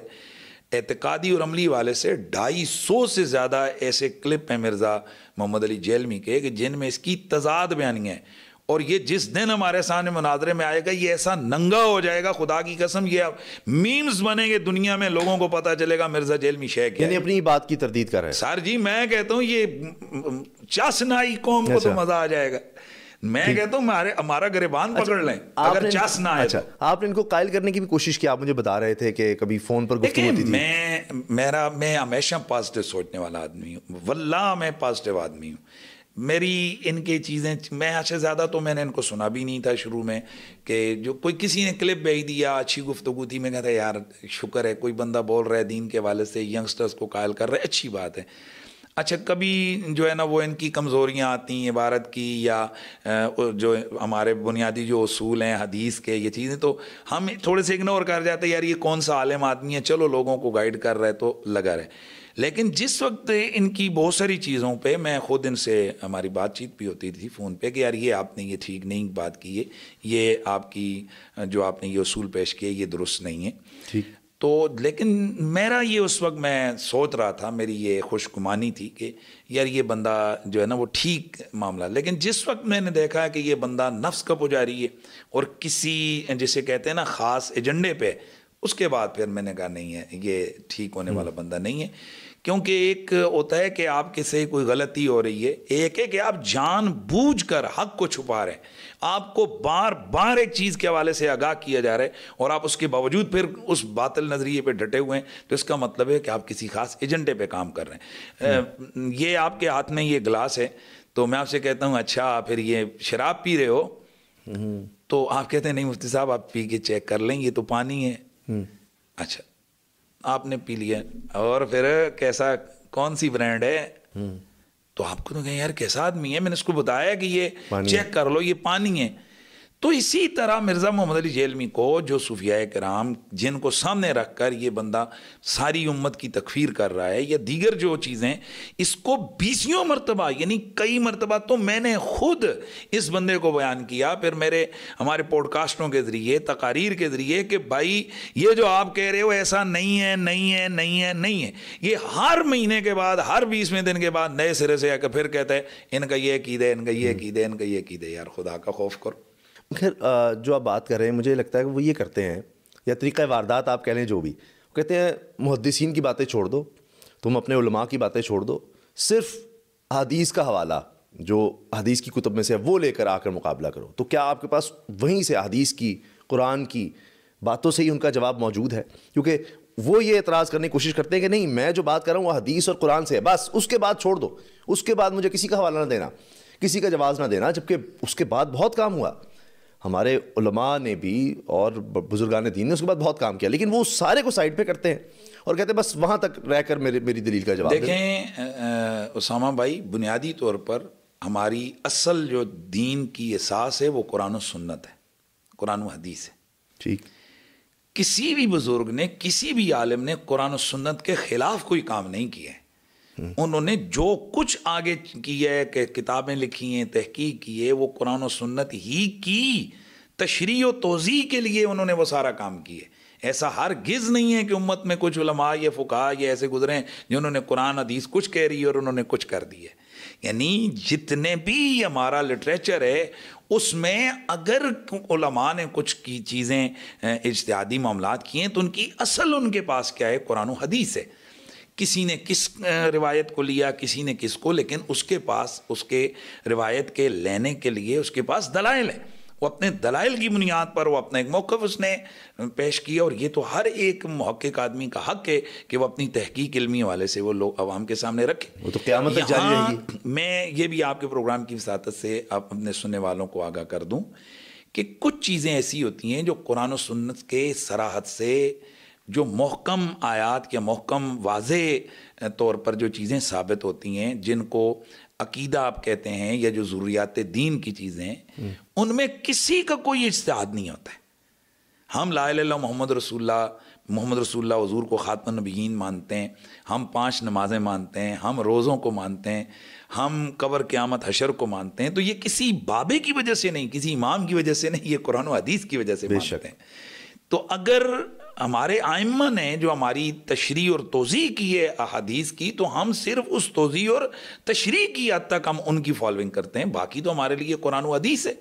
اعتقادی اور عملی والے سے 250 سے زیادہ ایسے کلپ ہیں مرزا محمد علی جیلمی کے کہ جن میں اس کی تضاد بیانیاں ہیں. اور یہ جس دن ہمارے سامنے مناظرے میں آئے گا یہ ایسا ننگا ہو جائے گا, خدا کی قسم یہ میمز بنے گے دنیا میں, لوگوں کو پتہ چلے گا مرزا جیلمی شیخ یعنی اپنی بات کی تردید کر رہے ہیں. سر جی میں کہتا ہوں یہ چاسنائی قوم کو تو مزہ آ جائے گا. میں کہتا ہوں ہمارا گریبان پکڑ لیں اگر چاس نہ آئے. آپ نے ان کو قائل کرنے کی بھی کوشش کی, آپ مجھے بتا رہے تھے کہ کبھی فون پر گفتگو ہوتی تھی. میں ہمیشہ پازیٹیو سوچنے والا آدمی ہوں, واللہ میں پازیٹیو آدمی ہوں. میری ان کی چیزیں میں اچھا زیادہ تو میں نے ان کو سنا بھی نہیں تھا شروع میں, کہ جو کوئی کسی نے کلپ بھیج دیا اچھی گفتگو تھی, میں کہتا یار شکر ہے کوئی بندہ بول رہا ہے دین کے حوالے سے, ینگسٹرز کو قائل کر رہے ہیں, اچھی بات ہے. اچھا کبھی جو ہے نا وہ ان کی کمزوریاں آتی ہیں عبارت کی, یا جو ہمارے بنیادی جو اصول ہیں حدیث کے, یہ چیزیں تو ہم تھوڑے سے اگنور کر جاتے ہیں, یار یہ کون سا عالم آدمی ہے, چلو لوگوں کو گائیڈ کر رہا ہے تو لگا رہے. لیکن جس وقت ان کی بہت ساری چیزوں پہ میں خود ان سے ہماری بات چیت بھی ہوتی تھی فون پہ کہ یار یہ آپ نے یہ ٹھیک نہیں بات کی ہے, یہ آپ کی جو آپ نے یہ اصول پیش کیے یہ درست نہیں ہے. ٹھیک. تو لیکن میرا یہ اس وقت میں سوچ رہا تھا, میری یہ خوش گمانی تھی کہ یار یہ بندہ جو ہے نا وہ ٹھیک معاملہ. لیکن جس وقت میں نے دیکھا کہ یہ بندہ نفس کا پجاری ہے اور کسی جسے کہتے ہیں نا خاص ایجنڈے پہ, اس کے بعد پھر میں نے کہا نہیں ہے یہ ٹھیک ہونے والا بندہ نہیں ہے. کیونکہ ایک ہوتا ہے کہ آپ کے سے کوئی غلطی ہو رہی ہے, ایک ہے کہ آپ جان بوجھ کر حق کو چھپا رہے ہیں, آپ کو بار بار ایک چیز کے حوالے سے آگاہ کیا جا رہا ہے اور آپ اس کے باوجود پھر اس باطل نظریے پہ ڈٹے ہوئے ہیں, تو اس کا مطلب ہے کہ آپ کسی خاص ایجنڈے پہ کام کر رہے ہیں. یہ آپ کے ہاتھ میں یہ گلاس ہے, تو میں آپ سے کہتا ہوں اچھا پھر یہ شراب پی رہے ہو, تو آپ کہتے ہیں نہیں مفتی صاحب آپ پی کے چیک کر لیں یہ تو پانی ہے. اچھا آپ نے پی لیا, اور پھر کیسا کون سی برانڈ ہے, تو آپ کو تو کہیں یار کیسا آدمی ہے, میں نے اس کو بتایا کہ یہ چیک کر لو یہ پانی ہے. تو اسی طرح مرزا محمد علی جیلمی کو جو صوفیاء کرام جن کو سامنے رکھ کر یہ بندہ ساری امت کی تکفیر کر رہا ہے, یا دیگر جو چیزیں, اس کو 20 مرتبہ یعنی کئی مرتبہ تو میں نے خود اس بندے کو بیان کیا, پھر ہمارے پوڈ کاسٹوں کے ذریعے تقاریر کے ذریعے کہ بھائی یہ جو آپ کہہ رہے ہو ایسا نہیں ہے نہیں ہے نہیں ہے نہیں ہے. یہ ہر مہینے کے بعد ہر 20ویں دن کے بعد نئے سرے سے آ کر پھر کہتا ہے ان کا یہ عقیدہ ہے, ان کا یہ عقیدہ ہے, ان کا یہ عقیدہ ہے. یار خدا کا خوف کرو. خیر جو آپ بات کر رہے ہیں مجھے لگتا ہے کہ وہ یہ کرتے ہیں, یا طریقہ واردات آپ کہہ لیں جو بھی, وہ کہتے ہیں محدثین کی باتیں چھوڑ دو, تم اپنے علماء کی باتیں چھوڑ دو, صرف حدیث کا حوالہ جو حدیث کی کتب میں سے وہ لے کر آ کر مقابلہ کرو. تو کیا آپ کے پاس وہیں سے حدیث کی قرآن کی باتوں سے ہی ان کا جواب موجود ہے؟ کیونکہ وہ یہ اعتراض کرنے کی کوشش کرتے ہیں کہ نہیں میں جو بات کر رہا ہوں وہ حدیث اور قرآن سے ہے, بس اس کے بعد چھوڑ دو, اس کے بعد مجھے کسی کا حوالہ نہ دینا. کسی کا جواز نہ دینا، جبکہ اس کے بعد بہت کام ہوا. ہمارے علماء نے بھی اور بزرگان دین نے اس کے بعد بہت کام کیا، لیکن وہ سارے کو سائڈ پہ کرتے ہیں اور کہتے ہیں بس وہاں تک رہ کر میری دلیل کا جواب دیکھیں. اسامہ بھائی، بنیادی طور پر ہماری اصل جو دین کی اساس ہے وہ قرآن و سنت ہے، قرآن و حدیث ہے. ٹھیک. کسی بھی بزرگ نے، کسی بھی عالم نے قرآن و سنت کے خلاف کوئی کام نہیں کیا ہے. انہوں نے جو کچھ آگے کیا ہے، کہ کتابیں لکھی ہیں، تحقیق کی ہے، وہ قرآن و سنت ہی کی تشریح و توضیح کے لیے انہوں نے وہ سارا کام کیا ہے. ایسا ہرگز نہیں ہے کہ امت میں کچھ علماء یا فقہاء یا ایسے گزرے ہیں جنہوں نے قرآن حدیث کچھ کہہ رہی ہے اور انہوں نے کچھ کر دی ہے. یعنی جتنے بھی ہمارا لٹریچر ہے اس میں اگر علماء نے کچھ کی چیزیں اجتہادی معاملات کیے ہیں تو ان کی اصل ان کے پاس کیا ہے؟ قرآن و حدیث ہے. کسی نے کس روایت کو لیا، کسی نے کس کو، لیکن اس کے پاس اس کے روایت کے لینے کے لیے اس کے پاس دلائل ہے. وہ اپنے دلائل کی بنیاد پر وہ اپنا ایک موقف اس نے پیش کیا. اور یہ تو ہر ایک محقق آدمی کا حق ہے کہ وہ اپنی تحقیق علمی حوالے سے وہ لوگ عوام کے سامنے رکھے. وہ تو قیامت تک جاری رہے گی. میں یہ بھی آپ کے پروگرام کی وساطت سے اپنے سننے والوں کو آگاہ کر دوں کہ کچھ چیزیں ایسی ہوتی ہیں جو قرآن و سنت کے صراحت سے جو محکم آیات یا محکم واضح طور پر جو چیزیں ثابت ہوتی ہیں، جن کو عقیدہ آپ کہتے ہیں یا جو ضروریات دین کی چیزیں، ان میں کسی کا کوئی اجتہاد نہیں ہوتا ہے. ہم لا الہ الا اللہ محمد رسول اللہ حضور کو خاتم النبیین مانتے ہیں، ہم 5 نمازیں مانتے ہیں، ہم روزوں کو مانتے ہیں، ہم قبر قیامت حشر کو مانتے ہیں. تو یہ کسی بابے کی وجہ سے نہیں، کسی امام کی وجہ سے نہیں، یہ قرآن و حدیث کی وجہ سے مانتے ہیں. تو اگر ہمارے ائمہ نے جو ہماری تشریح اور توضیح کی ہے احادیث کی، تو ہم صرف اس توضیح اور تشریح کی حد تک ہم ان کی فالوئنگ کرتے ہیں، باقی تو ہمارے لیے قرآن و حدیث ہے.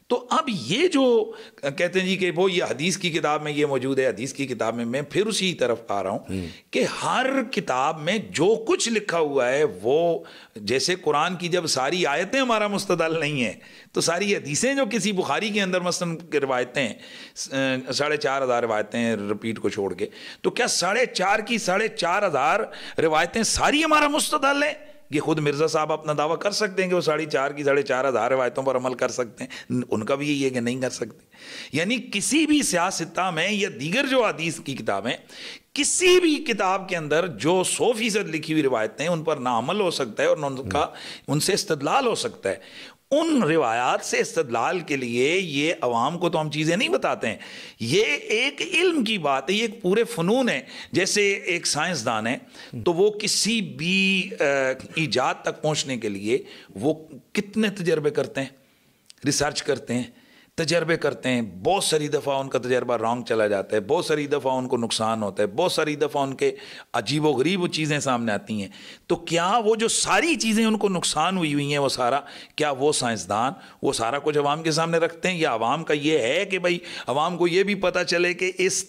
تو اب یہ جو کہتے ہیں جی کہ وہ یہ حدیث کی کتاب میں یہ موجود ہے، حدیث کی کتاب میں پھر اسی طرف آ رہا ہوں کہ ہر کتاب میں جو کچھ لکھا ہوا ہے وہ جیسے قرآن کی جب ساری آیتیں ہمارا مستدل نہیں ہیں تو ساری حدیثیں جو کسی بخاری کے اندر مثلاً روایتیں 4,500 روایتیں رپیٹ کو چھوڑ کے، تو کیا 4,500 کی 4,500 روایتیں ساری ہمارا مستدل ہیں؟ یہ خود مرزا صاحب اپنا دعویٰ کر سکتے ہیں کہ وہ 4,500 کی 4,500 روایتوں پر عمل کر سکتے ہیں، ان کا بھی یہی ہے کہ نہیں کر سکتے. یعنی کسی بھی سیاستہ میں یا دیگر جو حدیث کی کتابیں، کسی بھی کتاب کے اندر جو 100% لکھی ہوئی روایتیں ان پر نہ عمل ہو سکتا ہے اور ان سے استدلال ہو سکتا ہے. ان روایات سے استدلال کے لیے یہ عوام کو تو ہم چیزیں نہیں بتاتے ہیں، یہ ایک علم کی بات ہے، یہ ایک پورے فنون ہے. جیسے ایک سائنسدان ہے تو وہ کسی بھی ایجاد تک پہنچنے کے لیے وہ کتنے تجربے کرتے ہیں، ریسرچ کرتے ہیں، تجربے کرتے ہیں. بہت ساری دفعہ ان کا تجربہ رانگ چلا جاتا ہے، بہت ساری دفعہ ان کو نقصان ہوتا ہے، بہت ساری دفعہ ان کے عجیب و غریب چیزیں سامنے آتی ہیں. تو کیا وہ جو ساری چیزیں ان کو نقصان ہوئی ہیں وہ سارا، کیا وہ سائنسدان وہ سارا کچھ عوام کے سامنے رکھتے ہیں؟ یا عوام کا یہ ہے کہ بھائی عوام کو یہ بھی پتہ چلے کہ اس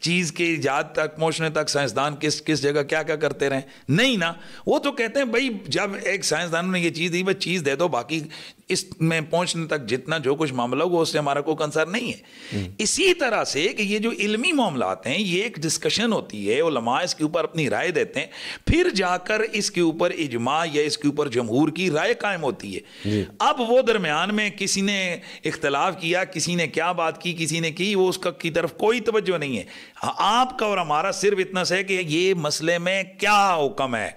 چیز کے ایجاد تک پہنچنے تک سائنسدان کس جگہ کیا کرتے رہیں؟ نہیں نا. وہ تو کہتے ہیں بھائی جب ایک سائنسدانوں نے یہ چیز دی، بس چیز دے دو، باقی اس میں پہنچنے تک جتنا جو کچھ معاملہ ہو اس سے ہمارا کوئی کنسرن نہیں ہے. اسی طرح سے کہ یہ جو علمی معاملات ہیں یہ ایک ڈسکشن ہوتی ہے، علماء اس کے اوپر اپنی رائے دیتے ہیں، پھر جا کر اس کے اوپر اجماع یا اس کے اوپر جمہور کی رائے قائم ہوتی ہے. اب وہ درمیان میں کسی نے اختلاف کیا، کسی نے کیا بات کی، کسی نے کی، وہ اس کی طرف کوئی توجہ نہیں ہے. آپ کا اور ہمارا صرف اتنا سے کہ یہ مسئلے میں کیا حکم ہے،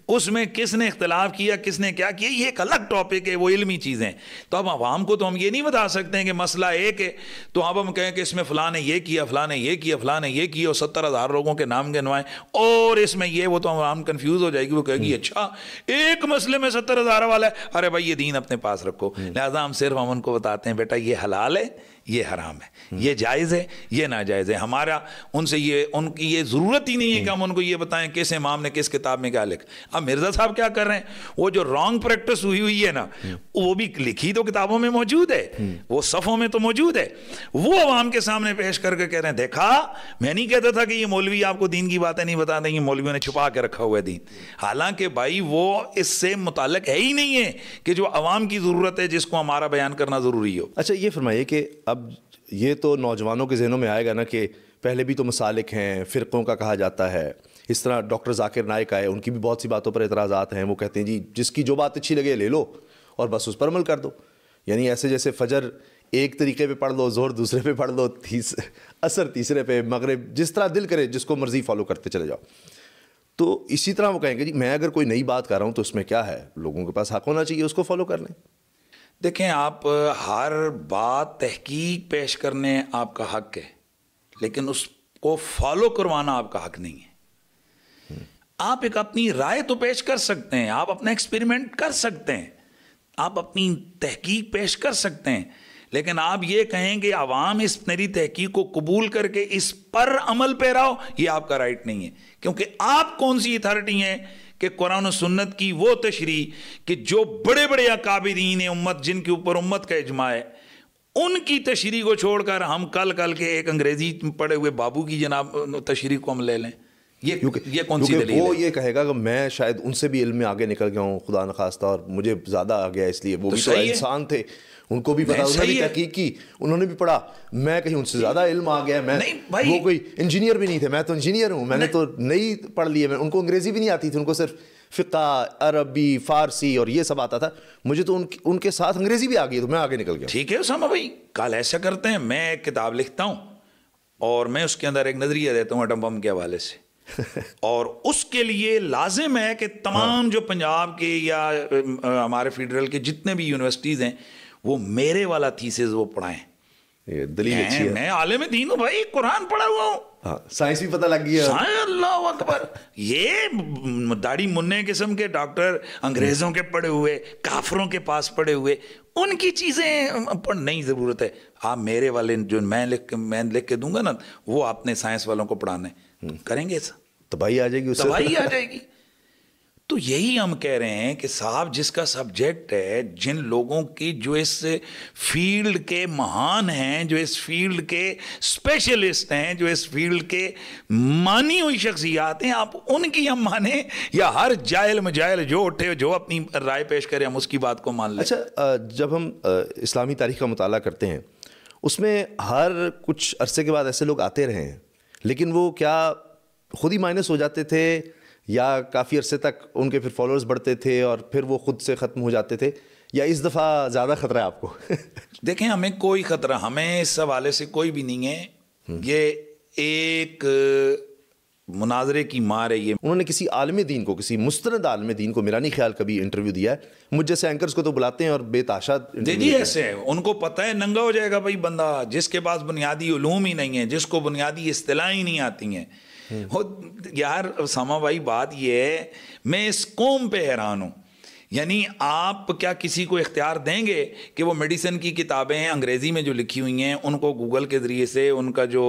اس میں کس نے اختلاف کیا، کس نے کیا کیا، یہ ایک الگ ٹاپک ہے، وہ علمی چیزیں. تو اب عوام کو تو ہم یہ نہیں بتا سکتے ہیں کہ مسئلہ ایک ہے تو اب ہم کہیں کہ اس میں فلاں نے یہ کیا، فلاں نے یہ کیا، فلاں نے یہ کیا اور 70,000 لوگوں کے نام گنوائیں اور اس میں یہ، وہ تو عوام کنفیوز ہو جائے گی. وہ کہے گی اچھا ایک مسئلے میں 70,000 والا ہے، ارے بھائی یہ دین اپنے پاس رکھو. لہٰذا ہم صرف ان کو بتاتے ہیں بیٹا یہ حلال ہے، یہ حرام ہے، یہ جائز ہے، یہ ناجائز ہے. ہمارا ان سے ان کی یہ ضرورت ہی نہیں ہے کہ ہم ان کو یہ بتائیں کس امام نے کس کتاب میں کیا لکھا. اب مرزا صاحب کیا کر رہے ہیں، وہ جو رانگ پریکٹس ہوئی ہے نا، وہ بھی لکھی تو کتابوں میں موجود ہے، وہ صفوں میں تو موجود ہے، وہ عوام کے سامنے پیش کر کے کہہ رہے ہیں دیکھا میں نہیں کہتا تھا کہ یہ مولوی آپ کو دین کی باتیں نہیں بتا دیں گے، مولویوں نے چھپا کے رکھا ہوا ہے دین. حالانکہ بھائی وہ اس سے متعلق ہے ہی نہیں ہے کہ جو عوام کی ضرورت ہے جس کو ہمارا بیان کرنا ضروری ہو. اچھا یہ فرمائیے کہ اب یہ تو نوجوانوں کے ذہنوں میں آئے گا نا کہ پہلے بھی تو مسالک ہیں، فرقوں کا کہا جاتا ہے. اس طرح ڈاکٹر ذاکر نائک آئے، ان کی بھی بہت سی باتوں پر اعتراضات ہیں. وہ کہتے ہیں جی جس کی جو بات اچھی لگے لے لو اور بس اس پر عمل کر دو. یعنی ایسے جیسے فجر ایک طریقے پہ پڑھ لو، ظہر دوسرے پہ پڑھ لو، عصر تیسرے پہ، مغرب جس طرح دل کرے جس کو مرضی فالو کرتے چلے جاؤ. تو اسی طرح وہ کہیں گے جی میں اگر کوئی نئی بات کر رہا ہوں تو اس میں کیا ہے، لوگوں کے پاس حق ہونا چاہیے اس کو فالو کر لیں. دیکھیں آپ ہر بات تحقیق پیش کرنے آپ کا حق ہے، لیکن اس کو فالو کروانا آپ کا حق نہیں ہے. آپ ایک اپنی رائے تو پیش کر سکتے ہیں، آپ اپنا ایکسپیریمنٹ کر سکتے ہیں، آپ اپنی تحقیق پیش کر سکتے ہیں، لیکن آپ یہ کہیں کہ عوام اس میری تحقیق کو قبول کر کے اس پر عمل پیرا ہو، یہ آپ کا رائٹ نہیں ہے. کیونکہ آپ کون سی اتھارٹی ہیں کہ قرآن و سنت کی وہ تشریح کہ جو بڑے بڑے اکابرین امت جن کے اوپر امت کا اجماع ہے، ان کی تشریح کو چھوڑ کر ہم کل کے ایک انگریزی پڑھے ہوئے بابو کی جناب تشریح کو ہم لے لیں؟ یہ کون سی دلیل ہے؟ وہ یہ کہے گا کہ میں شاید ان سے بھی علم میں آگے نکل گیا ہوں خدا نخواستہ، اور مجھے زیادہ آ گیا، اس لیے وہ بھی تو انسان تھے، ان کو بھی پتا، انہوں نے بھی تحقیق کی، انہوں نے بھی پڑھا. میں کہیں ان سے زیادہ علم آ گیا، میں وہ کوئی انجینئر بھی نہیں تھے، میں تو انجینئر ہوں، میں نے تو نہیں پڑھ لی ہے. ان کو انگریزی بھی نہیں آتی تھی، ان کو صرف فقہ، عربی، فارسی اور یہ سب آتا تھا. مجھے تو ان کے ساتھ انگریزی بھی آ گئی تو میں آگے نکل گیا. ٹھیک ہے اسامہ بھائی، کل ایسا کرتے ہیں، میں ایک کتاب لکھتا ہوں اور میں اس کے اندر ایک نظریہ دیتا ہوں ایٹم بم کے حوالے سے، اور اس کے لیے لازم ہے کہ تمام جو پنجاب کے یا ہمارے فیڈرل کے جتنے بھی یونیورسٹیز ہیں وہ میرے والا تھیسز وہ پڑھائیں. دلیل اچھی ہے. میں عالم دین ہوں بھائی، قرآن پڑھا ہوا ہوں، سائنس بھی پتہ لگ گیا. اللہ اکبر. یہ داڑھی منع قسم کے ڈاکٹر انگریزوں کے پڑھے ہوئے، کافروں کے پاس پڑھے ہوئے، ان کی چیزیں نہیں ضرورت ہے. آپ میرے والے جو میں لکھ کے دوں گا نا، وہ آپ نے سائنس والوں کو پڑھانے کریں گے، تباہی آ جائے گی، تباہی آ جائے گی. تو یہی ہم کہہ رہے ہیں کہ صاحب جس کا سبجیکٹ ہے، جن لوگوں کی جو اس فیلڈ کے مہان ہیں، جو اس فیلڈ کے اسپیشلسٹ ہیں، جو اس فیلڈ کے مانی ہوئی شخصیات ہیں، آپ ان کی ہم مانیں یا ہر جاہل مجاہل جو اٹھے جو اپنی رائے پیش کرے ہم اس کی بات کو مان لیں؟ اچھا، جب ہم اسلامی تاریخ کا مطالعہ کرتے ہیں اس میں ہر کچھ عرصے کے بعد ایسے لوگ آتے رہے ہیں، لیکن وہ کیا خود ہی مائنس ہو جاتے تھے یا کافی عرصے تک ان کے پھر فالوورز بڑھتے تھے اور پھر وہ خود سے ختم ہو جاتے تھے، یا اس دفعہ زیادہ خطرہ ہے آپ کو؟ دیکھیں ہمیں کوئی خطرہ، ہمیں اس حوالے سے کوئی بھی نہیں ہے. یہ ایک مناظرے کی مار ہے. یہ انہوں نے کسی عالم دین کو، کسی مستند عالم دین کو میرا نہیں خیال کبھی انٹرویو دیا ہے. مجھ جیسے اینکرز کو تو بلاتے ہیں اور بے تحاشا جی ایسے ہے، ان کو پتہ ہے ننگا ہو جائے گا بھائی بندہ جس کے پاس بنیادی علوم ہی نہیں ہے، جس کو بنیادی اصطلاح ہی نہیں آتی ہیں. یار اسامہ بھائی بات یہ ہے، میں اس قوم پہ حیران ہوں. یعنی آپ کیا کسی کو اختیار دیں گے کہ وہ میڈیسن کی کتابیں انگریزی میں جو لکھی ہوئی ہیں ان کو گوگل کے ذریعے سے ان کا جو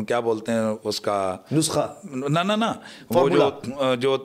کیا بولتے ہیں اس کا نسخہ، نہ وہ جو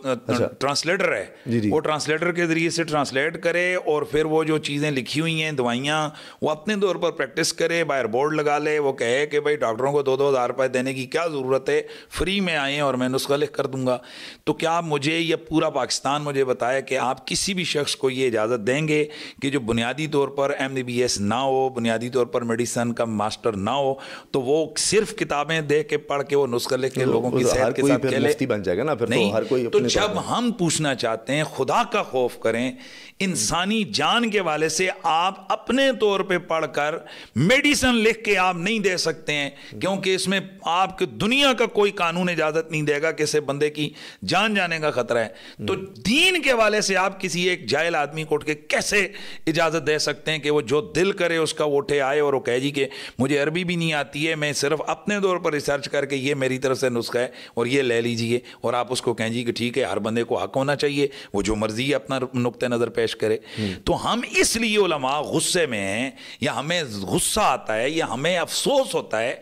ٹرانسلیٹر ہے وہ ٹرانسلیٹر کے ذریعے سے ٹرانسلیٹ کرے اور پھر وہ جو چیزیں لکھی ہوئی ہیں دوائیاں وہ اپنے طور پر پریکٹس کرے، باہر بورڈ لگا لے، وہ کہے کہ بھائی ڈاکٹروں کو 2,000 روپے دینے کی کیا ضرورت ہے، فری میں آئیں اور میں نسخہ لکھ کر دوں گا. تو کیا مجھے یا پورا پاکستان مجھے بتایا کہ آپ کسی بھی شخص کو یہ اجازت دیں گے کہ جو بنیادی طور پر MBBS نہ ہو، بنیادی طور پر میڈیسن کا ماسٹر نہ ہو، تو وہ صرف کتابیں دیکھ کے پڑھ کے وہ نسخہ لکھ کے لوگوں کی صحت کے ساتھ کھیلے؟ مفتی بن جائے گا نا پھر. نہیں تو جب ہم پوچھنا چاہتے ہیں خدا کا خوف کریں، انسانی جان کے والے سے آپ اپنے طور پہ پڑھ کر میڈیسن لکھ کے آپ نہیں دے سکتے ہیں، کیونکہ اس میں آپ کے دنیا کا کوئی قانون اجازت نہیں دے گا کہ اسے بندے کی جان جانے کا خطرہ ہے. تو دین کے والے سے آپ کسی ایک جاہل آدمی کو اٹھ کے کیسے اجازت دے سکتے ہیں کہ وہ جو دل کرے اس کا وہ اٹھے آئے اور وہ کہے جی کہ مجھے عربی بھی نہیں آتی ہے، میں صرف اپنے طور پر ریسرچ کر کے یہ میری طرف سے نسخہ ہے اور یہ لے لیجئے، اور آپ اس کو کہیں جی کہ ٹھیک ہے ہر بندے کو حق ہونا چاہیے وہ جو مرضی اپنا نقطہ نظر پیش کرے. تو ہم اس لیے علماء غصے میں ہیں یا ہمیں غصہ آتا ہے یا ہمیں افسوس ہوتا ہے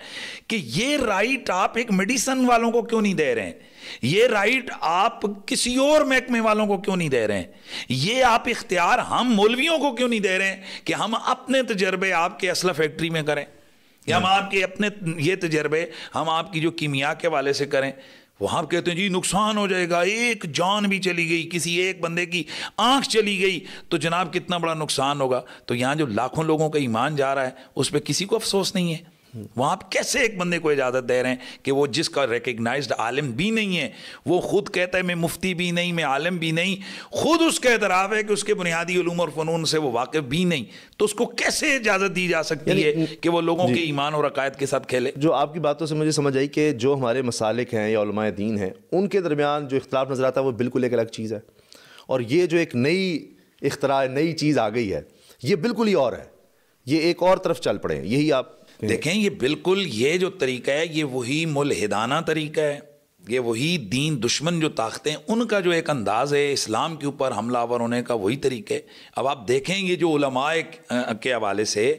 کہ یہ رائٹ آپ ایک میڈیسن والوں کو کیوں نہیں دے رہے ہیں، یہ رائٹ آپ کسی اور محکمے والوں کو کیوں نہیں دے رہے ہیں، یہ آپ اختیار ہم مولویوں کو کیوں نہیں دے رہے ہیں کہ ہم اپنے تجربے آپ کے اسلحہ فیکٹری میں کریں، یا ہم آپ کے اپنے یہ تجربے ہم آپ کی جو کیمیا کے والے سے کریں. وہاں کہتے ہیں جی نقصان ہو جائے گا، ایک جان بھی چلی گئی، کسی ایک بندے کی آنکھ چلی گئی تو جناب کتنا بڑا نقصان ہوگا. تو یہاں جو لاکھوں لوگوں کا ایمان جا رہا ہے اس پہ کسی کو افسوس نہیں ہے. وہاں آپ کیسے ایک بندے کو اجازت دے رہے ہیں کہ وہ جس کا ریکگنائزڈ عالم بھی نہیں ہے, وہ خود کہتا ہے میں مفتی بھی نہیں, میں عالم بھی نہیں, خود اس کا اعتراف ہے کہ اس کے بنیادی علوم اور فنون سے وہ واقف بھی نہیں, تو اس کو کیسے اجازت دی جا سکتی ہے کہ وہ لوگوں کے ایمان اور عقائد کے ساتھ کھیلے؟ جو آپ کی باتوں سے مجھے سمجھ آئی کہ جو ہمارے مسالک ہیں یا علماء دین ہیں ان کے درمیان جو اختلاف نظر آتا ہے وہ بالکل ایک الگ چیز ہے, اور یہ جو ایک نئی اختراع نئی چیز آ گئی ہے یہ بالکل ہی اور ہے, یہ ایک اور طرف چل پڑے. یہی آپ دیکھیں, یہ بالکل یہ جو طریقہ ہے یہ وہی ملحدانہ طریقہ ہے, یہ وہی دین دشمن جو طاقتیں ان کا جو ایک انداز ہے اسلام کے اوپر حملہ آور ہونے کا, وہی طریقہ ہے. اب آپ دیکھیں یہ جو علماء کے حوالے سے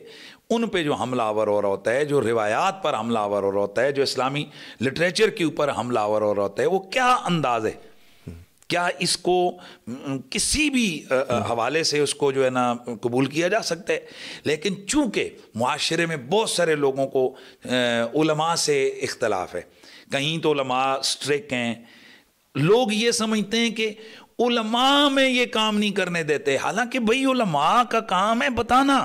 ان پہ جو حملہ آور ہو رہا ہوتا ہے, جو روایات پر حملہ آور ہو رہا ہوتا ہے, جو اسلامی لٹریچر کے اوپر حملہ آور ہو رہا ہوتا ہے, وہ کیا انداز ہے؟ کیا اس کو کسی بھی حوالے سے اس کو جو ہے نا قبول کیا جا سکتا ہے؟ لیکن چونکہ معاشرے میں بہت سارے لوگوں کو علماء سے اختلاف ہے, کہیں تو علماء اسٹرک ہیں, لوگ یہ سمجھتے ہیں کہ علماء میں یہ کام نہیں کرنے دیتے, حالانکہ بھائی علماء کا کام ہے بتانا,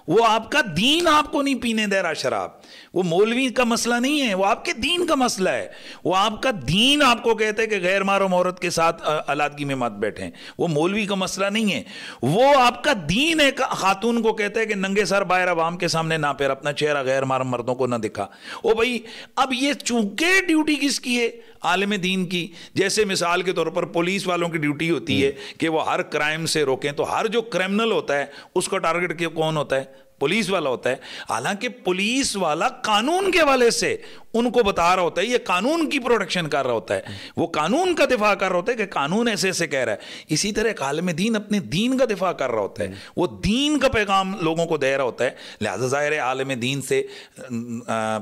وہ آپ کا دین آپ کو نہیں پینے دے رہا شراب, وہ مولوی کا مسئلہ نہیں ہے, وہ آپ کے دین کا مسئلہ ہے. وہ آپ کا دین آپ کو کہتے ہیں کہ غیر محرم عورت کے ساتھ علادگی میں مت بیٹھیں, وہ مولوی کا مسئلہ نہیں ہے. وہ آپ کا دین ہے خاتون کو کہتے ہیں کہ ننگے سر باہر عوام کے سامنے نہ پھر, اپنا چہرہ غیر محرم مردوں کو نہ دکھا. او بھائی اب یہ چونکہ ڈیوٹی کس کی ہے؟ عالم دین کی. جیسے مثال کے طور پر پولیس والوں کی ڈیوٹی ہوتی ہے کہ وہ ہر کرائم سے روکیں, تو ہر جو کرمنل ہوتا ہے اس کا ٹارگٹ کون ہوتا ہے؟ پولیس والا ہوتا ہے. حالانکہ پولیس والا قانون کے حوالے سے ان کو بتا رہا ہوتا ہے, یہ قانون کی پروٹیکشن کر رہا ہوتا ہے, وہ قانون کا دفاع کر رہا ہوتا ہے کہ قانون ایسے ایسے کہہ رہا ہے. اسی طرح ایک عالم دین اپنے دین کا دفاع کر رہا ہوتا ہے, وہ دین کا پیغام لوگوں کو دے رہا ہوتا ہے. لہذا ظاہر ہے عالم دین سے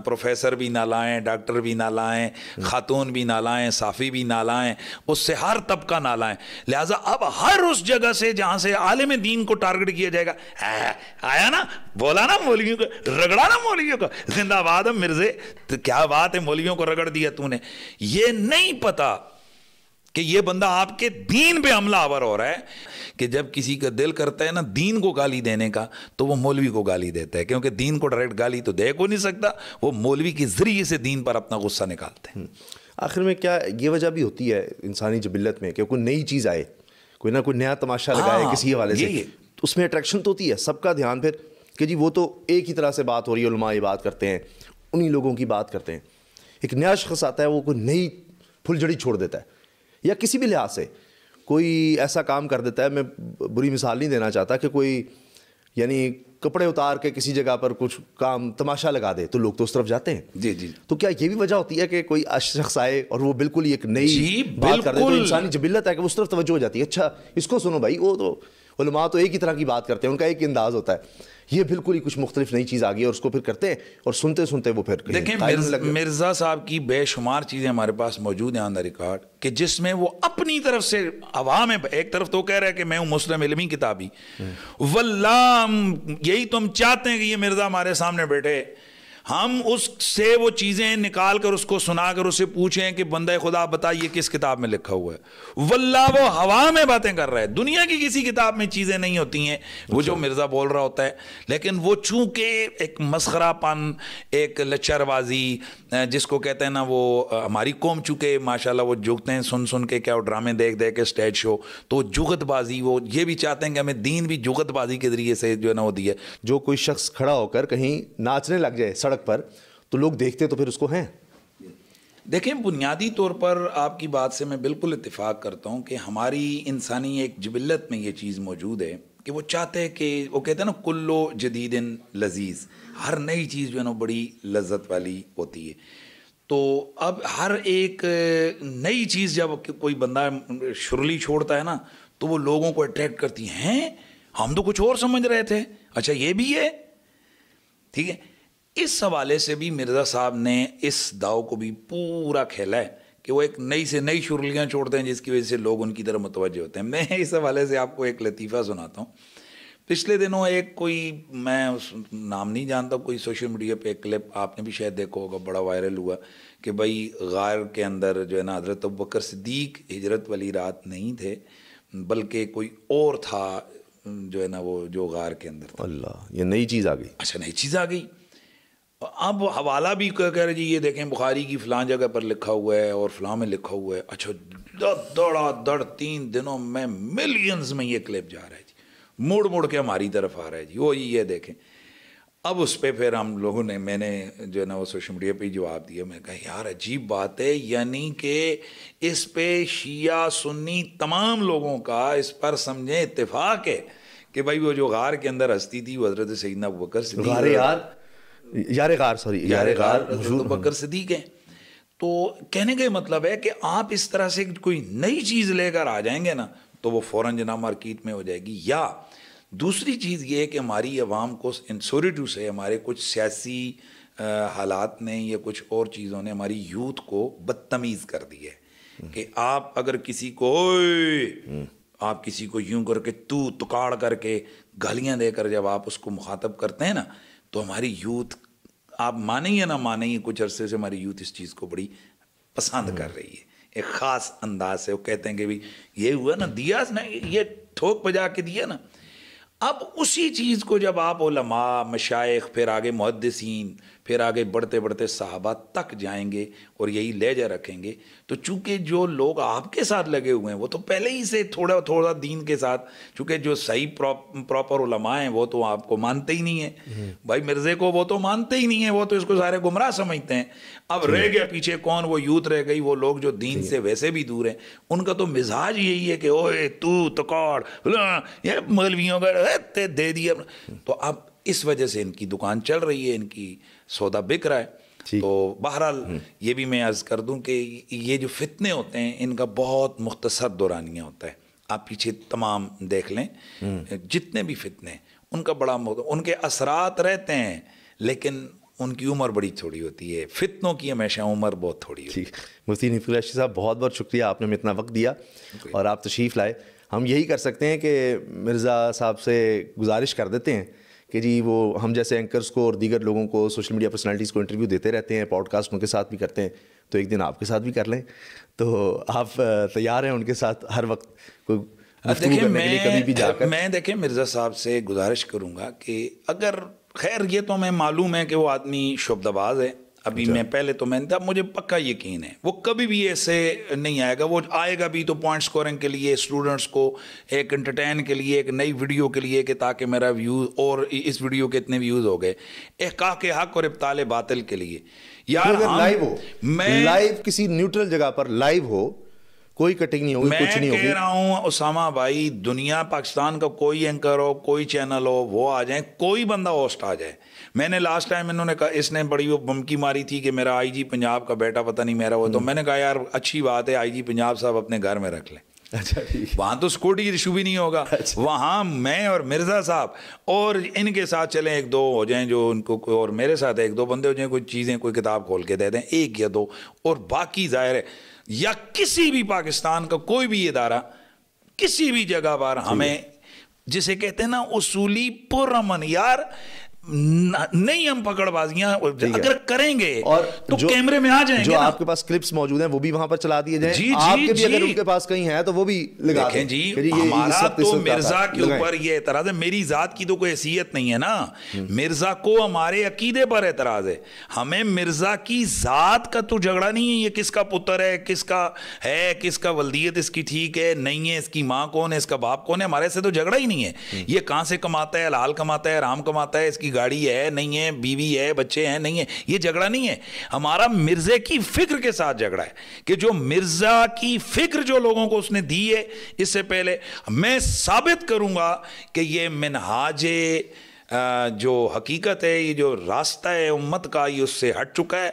پروفیسر بھی نہ لائیں, ڈاکٹر بھی نہ لائیں, خاتون بھی نہ لائیں, صافی بھی نہ لائیں, اس سے ہر طبقہ نہ لائیں. لہذا اب ہر اس جگہ سے جہاں سے عالم دین کو ٹارگٹ کیا جائے گا, آیا نا, بولا نا مولویوں کو, رگڑا نا مولویوں کو, زندہ باد مرزے, تو کیا بات ہے مولویوں کو رگڑ دیا تو نے. یہ نہیں پتا کہ یہ بندہ آپ کے دین پہ حملہ آور ہو رہا ہے, کہ جب کسی کا دل کرتا ہے نا دین کو گالی دینے کا تو وہ مولوی کو گالی دیتا ہے, کیونکہ دین کو ڈائریکٹ گالی تو دے کو نہیں سکتا, وہ مولوی کے ذریعے سے دین پر اپنا غصہ نکالتے ہیں. آخر میں کیا یہ وجہ بھی ہوتی ہے انسانی جبلت میں کہ کوئی نئی چیز آئے, کوئی نہ کوئی نیا تماشا لگائے کسی حوالے سے, اس میں اٹریکشن تو ہوتی ہے, سب کا دھیان پھر کہ جی وہ تو ایک ہی طرح سے بات ہو رہی ہے, علماء یہ بات کرتے ہیں, انہی لوگوں کی بات کرتے ہیں. ایک نیا شخص آتا ہے, وہ کوئی نئی پھلجھڑی چھوڑ دیتا ہے, یا کسی بھی لحاظ سے کوئی ایسا کام کر دیتا ہے, میں بری مثال نہیں دینا چاہتا, کہ کوئی یعنی کپڑے اتار کے کسی جگہ پر کچھ کام تماشا لگا دے تو لوگ تو اس طرف جاتے ہیں. جی جی. تو کیا یہ بھی وجہ ہوتی ہے کہ کوئی شخص آئے اور وہ بالکل ایک نئی بات کر دے, تو انسانی جبلت ہے کہ اس طرف توجہ ہو جاتی ہے, اچھا اس کو سنو بھائی, وہ تو علماء تو ایک ہی طرح کی بات کرتے ہیں, ان کا ایک انداز ہوتا ہے, یہ بالکل ہی کچھ مختلف نئی چیز آ گئی اور اس کو پھر کرتے ہیں, اور سنتے سنتے وہ پھر دیکھیں مرزا صاحب کی بے شمار چیزیں ہمارے پاس موجود ہیں آن دا ریکارڈ, کہ جس میں وہ اپنی طرف سے عوام, ایک طرف تو کہہ رہا ہے کہ میں ہوں مسلم علمی کتابی, واللہ یہی تو ہم چاہتے ہیں کہ یہ مرزا ہمارے سامنے بیٹھے, ہم اس سے وہ چیزیں نکال کر اس کو سنا کر اسے پوچھیں کہ بندہ خدا بتائیے کس کتاب میں لکھا ہوا ہے. واللہ وہ ہوا میں باتیں کر رہا ہے, دنیا کی کسی کتاب میں چیزیں نہیں ہوتی ہیں وہ جو مرزا بول رہا ہوتا ہے. لیکن وہ چونکہ ایک مسخرہ پن, ایک لچر بازی جس کو کہتے ہیں نا, وہ ہماری قوم چونکہ ماشاءاللہ وہ جھکتے ہیں سن سن کے, کیا وہ ڈرامے دیکھ دیکھ کے اسٹیج شو, تو جگت بازی, وہ یہ بھی چاہتے ہیں کہ ہمیں دین بھی جگت بازی کے ذریعے سے جو ہے نا وہ دیا. جو کوئی شخص کھڑا ہو کر کہیں ناچنے لگ جائے سڑک پر تو لوگ دیکھتے تو پھر اس کو ہیں. دیکھیں بنیادی طور پر آپ کی بات سے میں بالکل اتفاق کرتا ہوں کہ ہماری انسانی ایک جبلت میں یہ چیز موجود ہے کہ وہ چاہتے ہیں کہ, وہ کہتے ہیں نا کلو جدید لذیذ, ہر نئی چیز جو ہے نا بڑی لذت والی ہوتی ہے. تو اب ہر ایک نئی چیز جب کوئی بندہ شرلی چھوڑتا ہے نا تو وہ لوگوں کو اٹریکٹ کرتی ہیں, ہم تو کچھ اور سمجھ رہے تھے, اچھا یہ بھی ہے. ٹھیک ہے, اس حوالے سے بھی مرزا صاحب نے اس داؤ کو بھی پورا کھیلا ہے کہ وہ ایک نئی سے نئی شرلیاں چھوڑتے ہیں جس کی وجہ سے لوگ ان کی طرف متوجہ ہوتے ہیں. میں اس حوالے سے آپ کو ایک لطیفہ سناتا ہوں. پچھلے دنوں ایک کوئی, میں اس نام نہیں جانتا, کوئی سوشل میڈیا پہ ایک کلپ آپ نے بھی شاید دیکھا ہوگا, بڑا وائرل ہوا کہ بھائی غار کے اندر جو ہے نا حضرت ابوبکر صدیق ہجرت والی رات نہیں تھے بلکہ کوئی اور تھا جو ہے نا وہ جو غار کے اندر تھا. اللہ, یہ نئی چیز آ گئی. اچھا نئی چیز آ گئی. اب حوالہ بھی کہہ رہے جی یہ دیکھیں بخاری کی فلاں جگہ پر لکھا ہوا ہے اور فلاں میں لکھا ہوا ہے. اچھا دوڑا دڑ 3 دنوں میں ملینز میں یہ کلپ جا رہا ہے جی, مڑ کے ہماری طرف آ رہا ہے جی, وہ یہ دیکھیں. اب اس پہ پھر ہم لوگوں نے, میں نے جو ہے نا وہ سوشل میڈیا پہ جواب دیا. میں کہا یار عجیب بات ہے, یعنی کہ اس پہ شیعہ سنی تمام لوگوں کا اس پر سمجھیں اتفاق ہے کہ بھائی وہ جو غار کے اندر ہستی تھی وہ حضرت سیدنا ابوبکر صدیق, یار غار ابوبکر صدیق ہیں. تو کہنے کا مطلب ہے کہ آپ اس طرح سے کوئی نئی چیز لے کر آ جائیں گے نا تو وہ فوراً جناب مارکیٹ میں ہو جائے گی. یا دوسری چیز یہ ہے کہ ہماری عوام کو انسوریٹو سے ہمارے کچھ سیاسی حالات نے یا کچھ اور چیزوں نے ہماری یوتھ کو بدتمیز کر دی ہے کہ آپ اگر کسی کو آپ کسی کو یوں کر کے تو تکاڑ کر کے گالیاں دے کر جب آپ اس کو مخاطب کرتے ہیں نا تو ہماری یوتھ, آپ مانیں یا نہ مانیں, کچھ عرصے سے ہماری یوتھ اس چیز کو بڑی پسند کر رہی ہے, ایک خاص انداز سے. وہ کہتے ہیں کہ بھی یہ ہوا نا, دیا نا, یہ ٹھوک بجا کے دیا نا. اب اسی چیز کو جب آپ علماء, مشائخ, پھر آگے محدثین, پھر آگے بڑھتے بڑھتے صحابہ تک جائیں گے اور یہی لہجہ رکھیں گے, تو چونکہ جو لوگ آپ کے ساتھ لگے ہوئے ہیں وہ تو پہلے ہی سے تھوڑا تھوڑا دین کے ساتھ, چونکہ جو صحیح پراپر علماء ہیں وہ تو آپ کو مانتے ہی نہیں ہیں. بھائی مرزے کو وہ تو مانتے ہی نہیں ہیں, وہ تو اس کو سارے گمراہ سمجھتے ہیں. اب رہ گیا پیچھے کون, وہ یوتھ رہ گئی, وہ لوگ جو دین سے ویسے بھی دور ہیں. ان کا تو مزاج یہی ہے کہ اوے تو تکاڑ یہ مولویوں کا دے دیا. تو اب اس وجہ سے ان کی دکان چل رہی ہے, ان کی سودا بک رہا ہے. تو بہرحال یہ بھی میں عرض کر دوں کہ یہ جو فتنے ہوتے ہیں ان کا بہت مختصر دورانیہ ہوتا ہے. آپ پیچھے تمام دیکھ لیں جتنے بھی فتنے ان کا بڑا ان کے اثرات رہتے ہیں لیکن ان کی عمر بڑی تھوڑی ہوتی ہے. فتنوں کی ہمیشہ عمر بہت تھوڑی ہوتی ہے. مفتی نفی الرشید صاحب بہت بہت شکریہ, آپ نے ہمیں اتنا وقت دیا اور آپ تشریف لائے. ہم یہی کر سکتے ہیں کہ مرزا صاحب سے گزارش کر دیتے ہیں کہ جی وہ ہم جیسے اینکرز کو اور دیگر لوگوں کو, سوشل میڈیا پرسنالٹیز کو انٹرویو دیتے رہتے ہیں, پوڈ کاسٹ ان کے ساتھ بھی کرتے ہیں, تو ایک دن آپ کے ساتھ بھی کر لیں. تو آپ تیار ہیں ان کے ساتھ ہر وقت کوئی گفتگو کرنے کے لیے کبھی بھی جا کر؟ میں دیکھیں مرزا صاحب سے گزارش کروں گا کہ اگر خیر یہ تو ہمیں معلوم ہے کہ وہ آدمی شعبدہ باز ہے. ابھی میں پہلے تو میں مجھے پکا یقین ہے وہ کبھی بھی ایسے نہیں آئے گا. وہ آئے گا بھی تو پوائنٹ سکورنگ کے لیے, اسٹوڈنٹس کو ایک انٹرٹین کے لیے, ایک نئی ویڈیو کے لیے کہ تاکہ میرا ویوز اور اس ویڈیو کے اتنے ویوز ہو گئے, احقاق حق اور ابطال باطل کے لیے. یار لائیو ہو, میں لائیو کسی نیوٹرل جگہ پر لائیو ہو, کوئی کٹنگ نہیں ہوگی, کچھ نہیں ہوگی. میں کہہ رہا ہوں اسامہ بھائی, دنیا پاکستان کا کوئی اینکر ہو, کوئی چینل ہو, وہ آ جائیں, کوئی بندہ ہوسٹ آ جائے. میں نے لاسٹ ٹائم انہوں نے کہا, اس نے بڑی وہ بمکی ماری تھی کہ میرا آئی جی پنجاب کا بیٹا پتہ نہیں میرا وہ, تو میں نے کہا یار اچھی بات ہے, آئی جی پنجاب صاحب اپنے گھر میں رکھ لیں. اچھا وہاں تو سیکورٹی ایشو بھی نہیں ہوگا. وہاں میں اور مرزا صاحب اور ان کے ساتھ چلیں, 1-2 ہو جائیں جو ان کو, اور میرے ساتھ 1-2 بندے ہو جائیں, کوئی چیزیں کوئی کتاب کھول کے دے دیں 1 یا 2, اور باقی ظاہر ہے یا کسی بھی پاکستان کا کوئی بھی ادارہ کسی بھی جگہ پر ہمیں جسے کہتے ہیں نا اصولی پرامن, یار نہیں ہم پکڑ بازیاں اگر کریں گے اور تو کیمرے میں آ جائیں گے. جو آپ کے پاس کلپس موجود ہیں وہ بھی وہاں پر چلا دیے جائیں, آپ کے بھی اگر ان کے پاس کہیں ہے تو وہ بھی لگا دیں. جی ہمارا تو مرزا کے اوپر یہ اعتراض ہے, میری ذات کی تو کوئی حیثیت نہیں ہے نا, مرزا کو ہمارے عقیدے پر اعتراض ہے. ہمیں مرزا کی ذات کا تو جھگڑا نہیں ہے, یہ کس کا پتر ہے, کس کا ہے, کس کا ولدیت اس کی ٹھیک ہے نہیں ہے, اس کی ماں کون ہے, اس کا باپ کون ہے, ہمارے سے تو جھگڑا ہی نہیں ہے. یہ کہاں سے کماتا ہے, حلال کماتا ہے, حرام کماتا ہے, اس کی گاڑی ہے نہیں ہے, بیوی ہے, بچے ہیں نہیں ہے, یہ جھگڑا نہیں ہے. ہمارا مرزے کی فکر کے ساتھ جھگڑا ہے کہ جو مرزا کی فکر جو لوگوں کو اس نے دی ہے, اس سے پہلے میں ثابت کروں گا کہ یہ منہاج جو حقیقت ہے, یہ جو راستہ ہے امت کا, یہ اس سے ہٹ چکا ہے.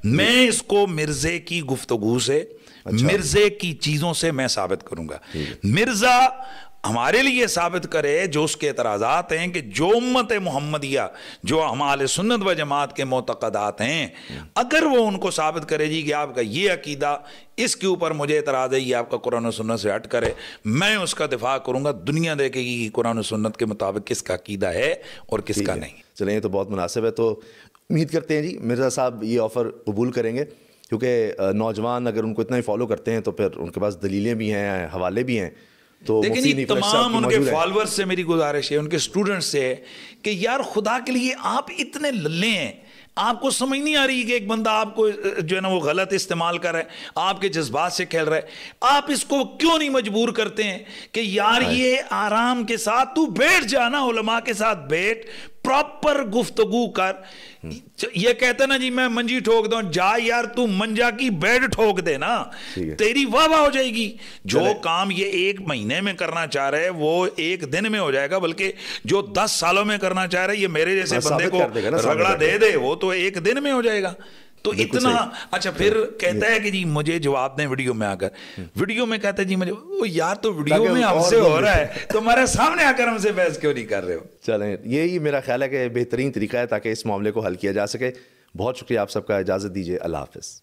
میں اس کو مرزے کی گفتگو سے, مرزے کی چیزوں سے میں ثابت کروں گا. مرزا ہمارے لیے ثابت کرے جو اس کے اعتراضات ہیں کہ جو امت محمدیہ, جو ہم اہل سنت و جماعت کے معتقدات ہیں, اگر وہ ان کو ثابت کرے جی کہ آپ کا یہ عقیدہ, اس کے اوپر مجھے اعتراض ہے, یہ آپ کا قرآن و سنت سے ہٹ کرے, میں اس کا دفاع کروں گا. دنیا دیکھے گی کہ قرآن و سنت کے مطابق کس کا عقیدہ ہے اور کس کا نہیں. چلیں, یہ تو بہت مناسب ہے. تو امید کرتے ہیں جی مرزا صاحب یہ آفر قبول کریں گے, کیونکہ نوجوان اگر ان کو اتنا ہی فالو کرتے ہیں تو پھر ان کے پاس دلیلیں بھی ہیں, حوالے بھی ہیں. تو لیکن تمام ان کے فالوورز سے میری گزارش ہے, ان کے اسٹوڈنٹس سے, کہ یار خدا کے لیے آپ اتنے للے ہیں, آپ کو سمجھ نہیں آ رہی کہ ایک بندہ آپ کو جو ہے نا وہ غلط استعمال کر رہا ہے, آپ کے جذبات سے کھیل رہا ہے, آپ اس کو کیوں نہیں مجبور کرتے ہیں کہ یار یہ آرام کے ساتھ تو بیٹھ جانا, علماء کے ساتھ بیٹھ, پراپر گفتگو کر. یہ کہتے نا جی میں منجی ٹھوک دوں, جا یار تو منجا کی بیڈ ٹھوک دے نا, تیری واہ واہ ہو جائے گی. جو کام یہ 1 مہینے میں کرنا چاہ رہے وہ 1 دن میں ہو جائے گا, بلکہ جو 10 سالوں میں کرنا چاہ رہے یہ میرے جیسے بندے کو رگڑا دے دے وہ تو 1 دن میں ہو جائے گا. تو اتنا اچھا پھر کہتا ہے کہ جی مجھے جواب دیں ویڈیو میں آ کر, ویڈیو میں کہتا ہے جی مجھے یار تو ویڈیو میں ہم سے ہو رہا ہے تو ہمارے سامنے آ کر ہم سے بحث کیوں نہیں کر رہے ہو. چلیں یہی میرا خیال ہے کہ بہترین طریقہ ہے تاکہ اس معاملے کو حل کیا جا سکے. بہت شکریہ آپ سب کا, اجازت دیجیے, اللہ حافظ.